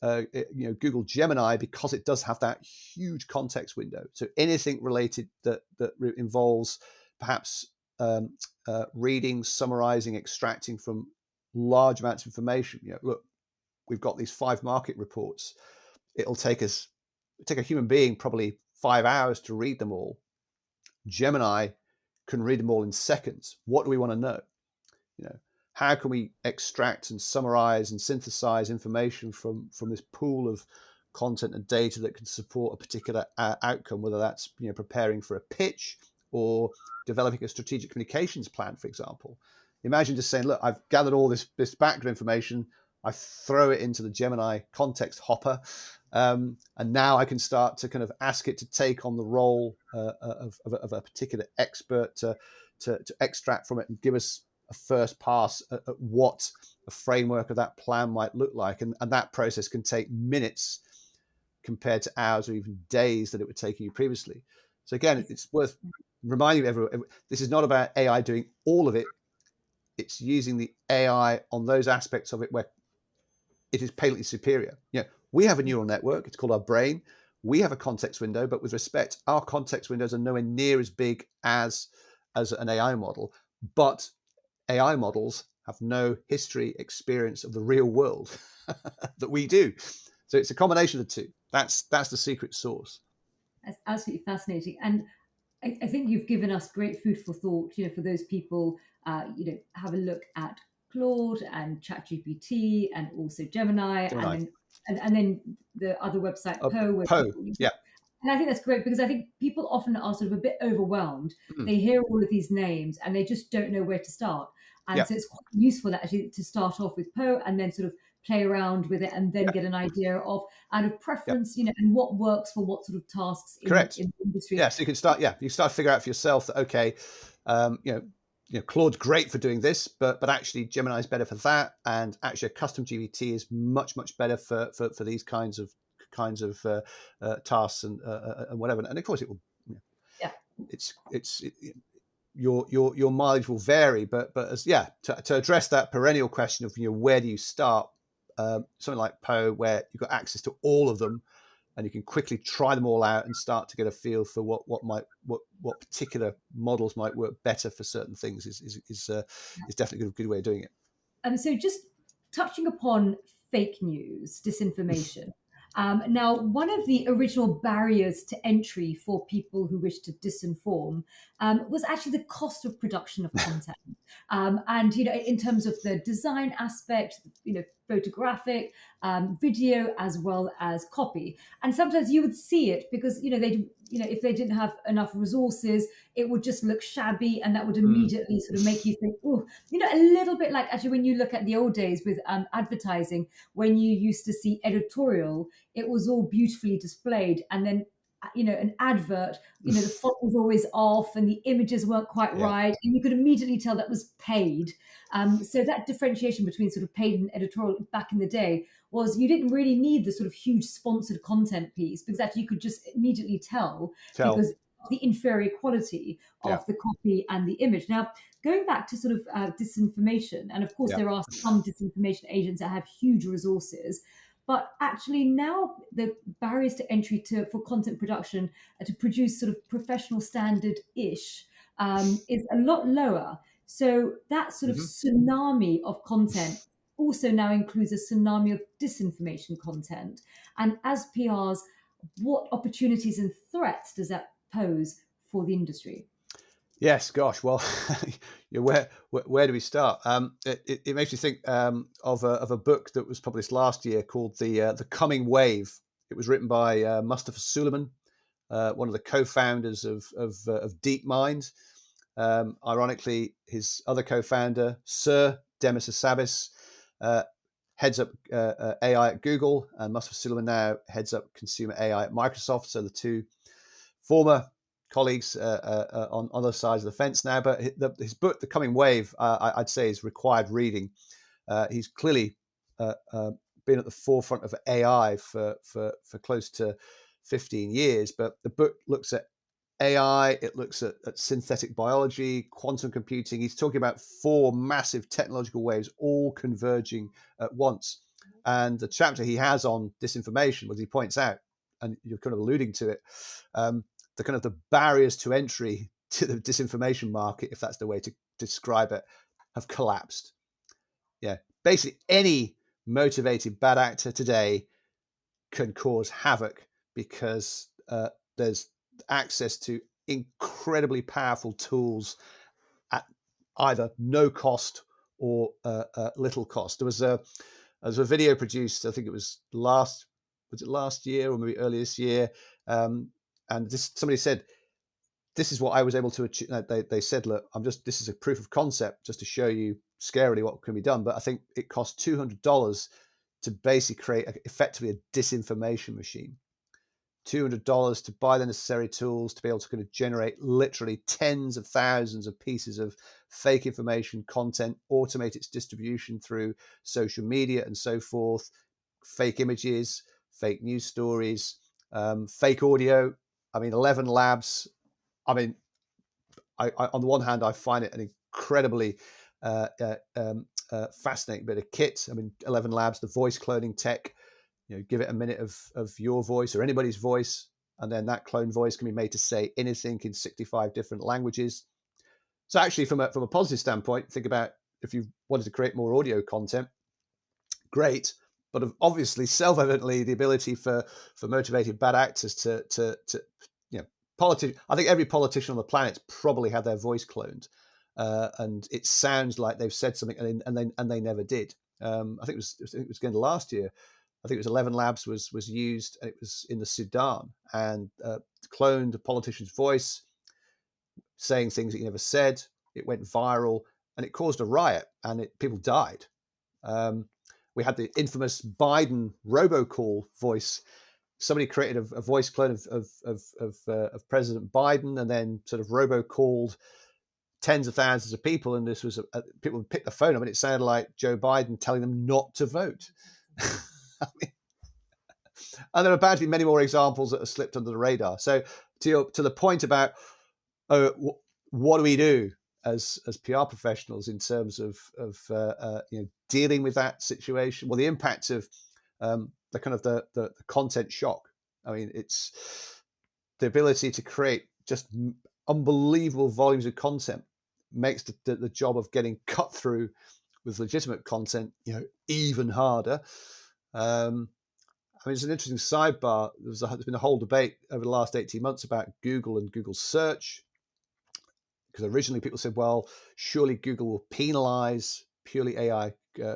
Google Gemini, because it does have that huge context window. So anything related that involves perhaps reading, summarizing, extracting from large amounts of information. Look, we've got these 5 market reports. It'll take a human being probably 5 hours to read them all. Gemini can read them all in seconds. What do we want to know? How can we extract and summarize and synthesize information from this pool of content and data that can support a particular outcome, whether that's preparing for a pitch or developing a strategic communications plan, for example. Imagine just saying, look, I've gathered all this background information, I throw it into the Gemini context hopper, and now I can start to kind of ask it to take on the role of a particular expert to extract from it and give us a first pass at what a framework of that plan might look like. And that process can take minutes compared to hours or even days that it would take you previously. So again, it's worth reminding everyone, this is not about AI doing all of it. It's using the AI on those aspects of it where it is patently superior. We have a neural network. It's called our brain. We have a context window, but with respect, our context windows are nowhere near as big as an AI model. But AI models have no history, experience of the real world that we do. So it's a combination of the two. That's the secret sauce. That's absolutely fascinating. And I think you've given us great food for thought, for those people, have a look at Claude and ChatGPT and also Gemini. And then the other website, Poe. Yeah. And I think that's great because I think people often are sort of a bit overwhelmed. They hear all of these names and they just don't know where to start. And so it's quite useful actually to start off with Poe and then sort of play around with it and then get an idea of out of preference, and what works for what sort of tasks in the industry. Yeah, so you can start to figure out for yourself that, okay, Claude's great for doing this, but actually Gemini is better for that, and actually a custom GPT is much better for these kinds of tasks and whatever. And of course, it will. Yeah. Your mileage will vary, but as to address that perennial question of where do you start, something like Poe, where you've got access to all of them, and you can quickly try them all out and start to get a feel for what particular models might work better for certain things is definitely a good way of doing it. So just touching upon fake news, disinformation. Now, one of the original barriers to entry for people who wish to disinform was actually the cost of production of content. And, in terms of the design aspect, photographic, video, as well as copy. And sometimes you would see it because, if they didn't have enough resources, it would just look shabby, and that would immediately sort of make you think, oh, a little bit like actually when you look at the old days with advertising, when you used to see editorial, it was all beautifully displayed, and then an advert, the font was always off and the images weren't quite right, and you could immediately tell that was paid. So that differentiation between sort of paid and editorial back in the day was you didn't really need the sort of huge sponsored content piece, because actually you could just immediately tell. Because of the inferior quality of the copy and the image. Now, going back to sort of disinformation, and of course there are some disinformation agents that have huge resources, but actually now the barriers to entry for content production to produce sort of professional standard-ish is a lot lower. So that sort of tsunami of content also now includes a tsunami of disinformation content. And as PRs, what opportunities and threats does that pose for the industry? Yes, gosh. Well, where do we start? It makes me think of a book that was published last year called The Coming Wave. It was written by Mustafa Suleiman, one of the co-founders of DeepMind. Ironically, his other co-founder, Sir Demis Hassabis, heads up AI at Google, and Mustafa Suleiman now heads up consumer AI at Microsoft. So the two former colleagues on other sides of the fence now. But his book, The Coming Wave, I'd say is required reading. He's clearly been at the forefront of AI for close to 15 years. But the book looks at AI, it looks at synthetic biology, quantum computing. He's talking about 4 massive technological waves all converging at once. And the chapter he has on disinformation, as he points out, and you're kind of alluding to it, the kind of the barriers to entry to the disinformation market, if that's the way to describe it, have collapsed. Yeah, basically any motivated bad actor today can cause havoc because there's access to incredibly powerful tools at either no cost or little cost. There was a video produced, I think it was last year or maybe earlier this year, and somebody said, this is what I was able to achieve. They said, look, this is a proof of concept just to show you scarily what can be done. But I think it cost $200 to basically create effectively a disinformation machine. $200 to buy the necessary tools to be able to kind of generate literally tens of thousands of pieces of fake information content, automate its distribution through social media and so forth, fake images, fake news stories, fake audio. I mean, 11 Labs. I mean, I on the one hand, I find it an incredibly fascinating bit of kit. I mean, 11 Labs, the voice cloning tech. Give it a minute of your voice or anybody's voice, and then that clone voice can be made to say anything in 65 different languages. So actually, from a positive standpoint, think about if you wanted to create more audio content, great. But obviously, self-evidently, the ability for motivated bad actors to I think every politician on the planet's probably had their voice cloned, and it sounds like they've said something and they never did. I think it was again last year. I think it was 11 Labs was used, and it was in the Sudan, and cloned a politician's voice, saying things that he never said. It went viral, and it caused a riot, and people died. We had the infamous Biden robocall voice. Somebody created a voice clone of President Biden, and then sort of robocalled tens of thousands of people, and this was people would pick the phone up, and it sounded like Joe Biden telling them not to vote. I mean, and there are bound to be many more examples that have slipped under the radar. So to the point about what do we do as PR professionals in terms of dealing with that situation? Well, the impact of the kind of the content shock. I mean, it's the ability to create just unbelievable volumes of content makes the job of getting cut through with legitimate content, even harder. I mean, it's an interesting sidebar. There's been a whole debate over the last 18 months about Google and Google search, because originally people said, well, surely Google will penalize purely AI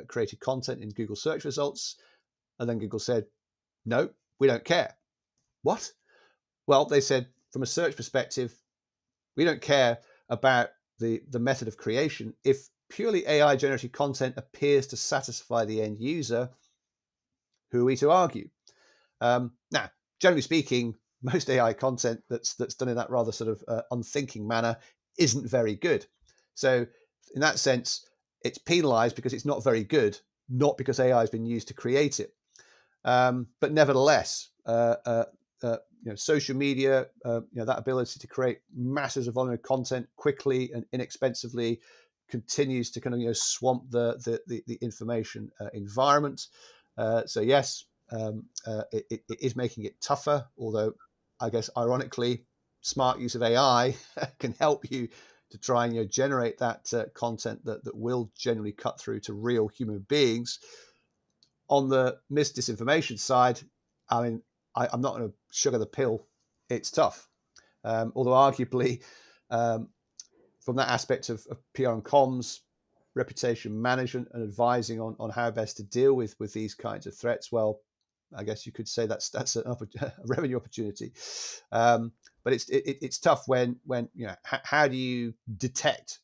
created content in Google search results. And then Google said, no, we don't care. What? Well, they said, from a search perspective, we don't care about the method of creation. If purely AI generated content appears to satisfy the end user, who are we to argue? Now, generally speaking, most AI content that's done in that rather sort of unthinking manner isn't very good. So in that sense, it's penalized because it's not very good, not because AI has been used to create it. But nevertheless, social media, that ability to create masses of volume of content quickly and inexpensively continues to kind of swamp the information environment. So yes, it is making it tougher. Although, I guess ironically, smart use of AI can help you to try and generate that content that will generally cut through to real human beings. On the disinformation side, I mean, I'm not going to sugar the pill. It's tough. Although arguably, from that aspect of PR and comms, reputation management and advising on how best to deal with these kinds of threats, well, I guess you could say that's a revenue opportunity. But it's tough when how do you detect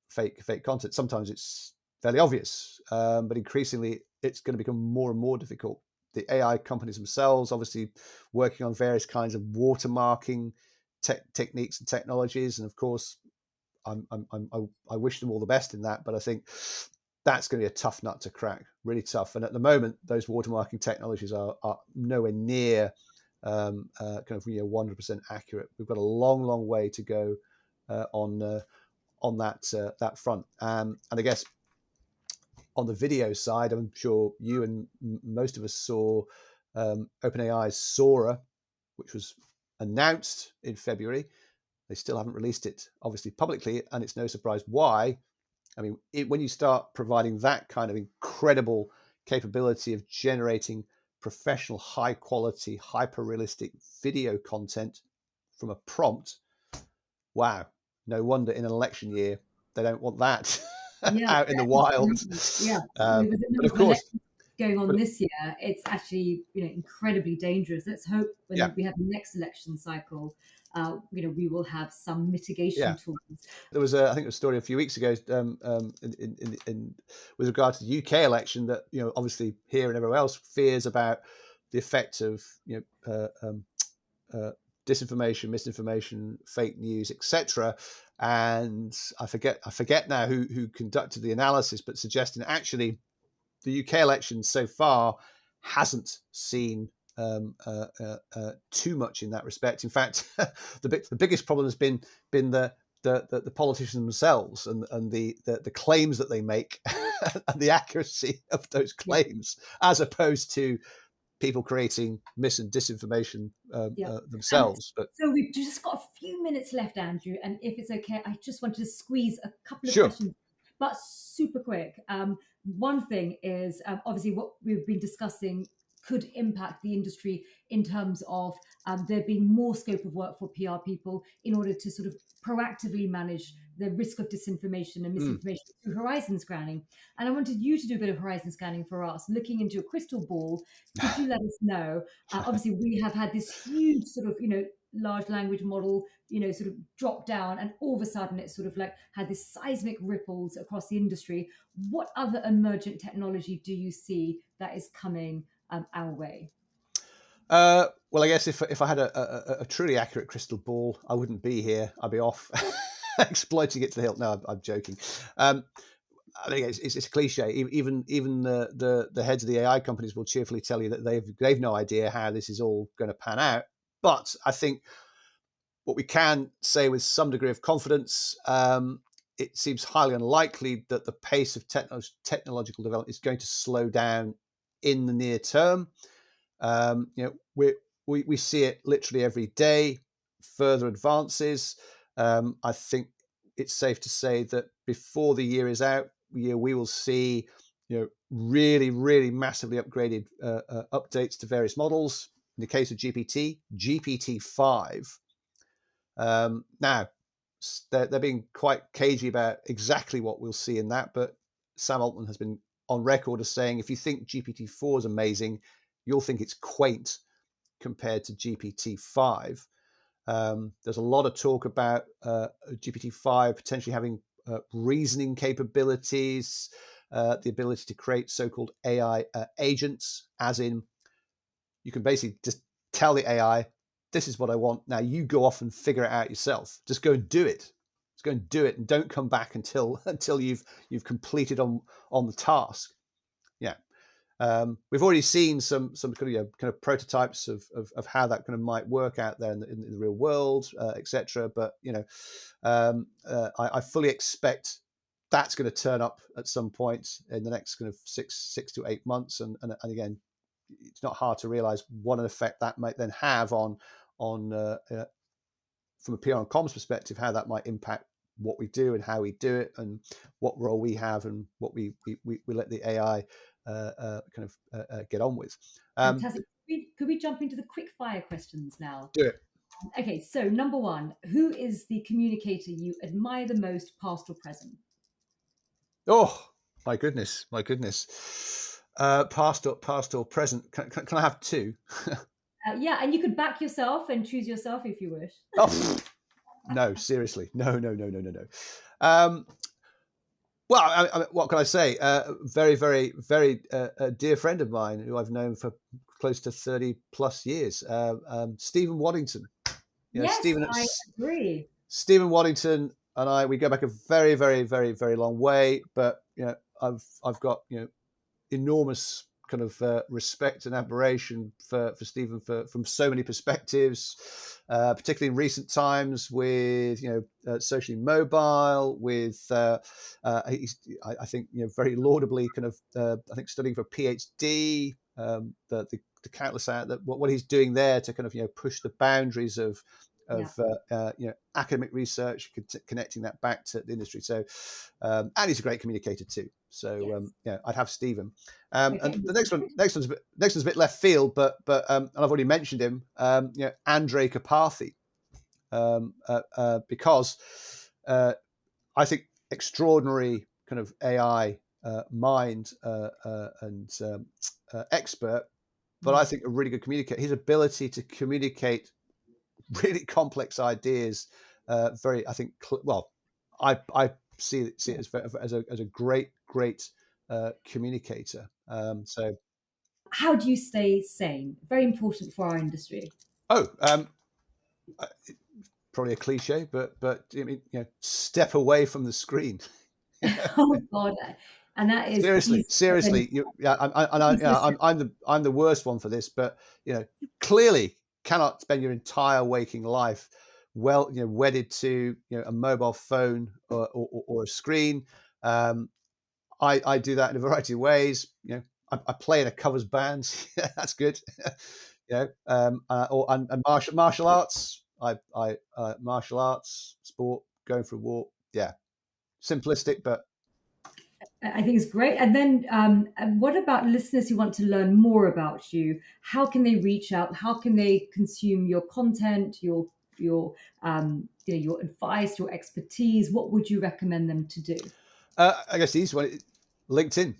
fake content? Sometimes it's fairly obvious, but increasingly it's going to become more and more difficult. The AI companies themselves obviously working on various kinds of watermarking techniques and technologies, and of course I wish them all the best in that, but I think that's going to be a tough nut to crack, really tough. And at the moment, those watermarking technologies are nowhere near kind of 100% accurate. We've got a long way to go on that front. And I guess on the video side, I'm sure you and most of us saw OpenAI's Sora, which was announced in February. They still haven't released it, obviously, publicly, and it's no surprise why. I mean, when you start providing that kind of incredible capability of generating professional, high-quality, hyper-realistic video content from a prompt, wow, no wonder in an election year they don't want that out in the wild. Yeah, but of of course, going on this year, it's actually incredibly dangerous. Let's hope when we have the next election cycle, we will have some mitigation tools. There was I think a story a few weeks ago with regard to the UK election that obviously here and everywhere else fears about the effect of disinformation, misinformation, fake news, etc. And I forget now who conducted the analysis, but suggesting actually the UK election so far hasn't seen too much in that respect. In fact, the biggest problem has been the politicians themselves and the claims that they make and the accuracy of those claims, as opposed to people creating mis and disinformation themselves. So we've just got a few minutes left, Andrew, and if it's okay, I just wanted to squeeze a couple of questions, but super quick. One thing is obviously what we've been discussing could impact the industry in terms of there being more scope of work for PR people in order to sort of proactively manage the risk of disinformation and misinformation through horizon scanning. And I wanted you to do a bit of horizon scanning for us, looking into a crystal ball. Could you let us know? Obviously, we have had this huge sort of, large language model, sort of drop down, and all of a sudden it sort of like had this seismic ripples across the industry. What other emergent technology do you see that is coming our way? Well, I guess if I had a truly accurate crystal ball, I wouldn't be here. I'd be off. exploiting it to the hilt. No, I'm joking. I mean, it's a cliche. Even the heads of the AI companies will cheerfully tell you that they've no idea how this is all going to pan out. But I think what we can say with some degree of confidence, it seems highly unlikely that the pace of technological development is going to slow down in the near term. We see it literally every day. Further advances. I think it's safe to say that before the year is out, we will see really, really massively upgraded updates to various models. In the case of GPT-5. Now, they're being quite cagey about exactly what we'll see in that, but Sam Altman has been on record as saying, if you think GPT-4 is amazing, you'll think it's quaint compared to GPT-5. There's a lot of talk about GPT-5 potentially having reasoning capabilities, the ability to create so-called AI agents, as in you can basically just tell the AI, this is what I want. Now you go off and figure it out yourself. Just go and do it. Just go and do it, and don't come back until you've completed on the task. Yeah. We've already seen some kind of prototypes of how that kind of might work out there in the real world, etc. But I fully expect that's going to turn up at some point in the next kind of six to 8 months, and again, it's not hard to realize what an effect that might then have on from a PR and comms perspective, how that might impact what we do and how we do it, and what role we have, and what we let the AI get on with. Fantastic. Could we jump into the quick fire questions now? Do it. Okay, so number one, who is the communicator you admire the most, past or present? Oh, my goodness. Past or present. Can I have two? Yeah, and you could back yourself and choose yourself if you wish. Oh, no, seriously. No. Well, I what can I say? Very, very, very dear friend of mine who I've known for close to 30 plus years, Stephen Waddington. Yes, I agree. Stephen Waddington and I, we go back a very, very, very, very long way. But I've got enormous kind of respect and admiration for Stephen from so many perspectives, particularly in recent times with socially mobile, with he's, I think very laudably kind of I think studying for a PhD, the countless out that what he's doing there to kind of push the boundaries of academic research, connecting that back to the industry. So, and he's a great communicator too. So, I'd have Stephen. Okay. And the next one's a bit left field, but and I've already mentioned him. Andrej Karpathy, because I think extraordinary kind of AI mind and expert, but I think a really good communicator. His ability to communicate really complex ideas, very, I think, I see it as a great communicator. So, how do you stay sane? Very important for our industry. Probably a cliche, but I mean, step away from the screen. Oh God. And that is seriously. I'm the worst one for this, but you clearly cannot spend your entire waking life wedded to a mobile phone or a screen. I do that in a variety of ways. I play in a covers band. That's good. And martial arts. I martial arts, sport, going for a walk. Yeah, simplistic, but I think it's great. And then what about listeners who want to learn more about you? How can they reach out? How can they consume your content, your advice, your expertise? What would you recommend them to do? I guess the easy one, LinkedIn.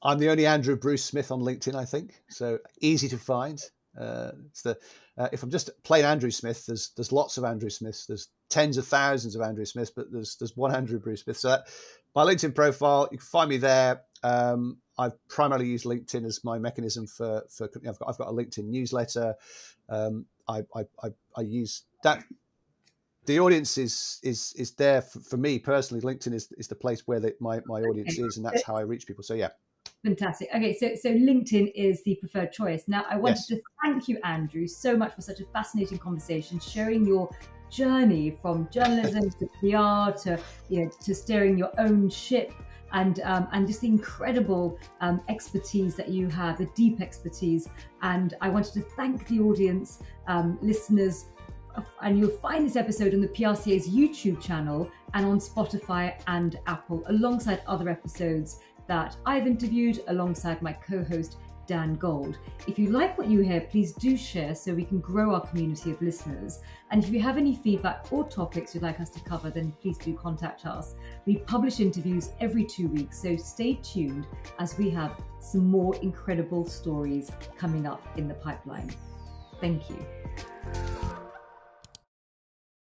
I'm the only Andrew Bruce Smith on LinkedIn, I think. So easy to find. If I'm just plain Andrew Smith, there's lots of Andrew Smiths. There's tens of thousands of Andrew Smiths, but there's one Andrew Bruce Smith. So my LinkedIn profile, you can find me there. I've primarily used LinkedIn as my mechanism for I've got a LinkedIn newsletter. I use that. The audience is there for me personally. LinkedIn is the place where my audience is, and that's how I reach people. So yeah. Fantastic. Okay, so LinkedIn is the preferred choice. Now, I wanted Yes. to thank you, Andrew, so much for such a fascinating conversation, sharing your journey from journalism to PR to to steering your own ship, and just the incredible expertise that you have, the deep expertise. And I wanted to thank the audience, listeners. And you'll find this episode on the PRCA's YouTube channel and on Spotify and Apple, alongside other episodes that I've interviewed alongside my co-host, Dan Gold. If you like what you hear, please do share so we can grow our community of listeners. And if you have any feedback or topics you'd like us to cover, then please do contact us. We publish interviews every 2 weeks, so stay tuned as we have some more incredible stories coming up in the pipeline. Thank you.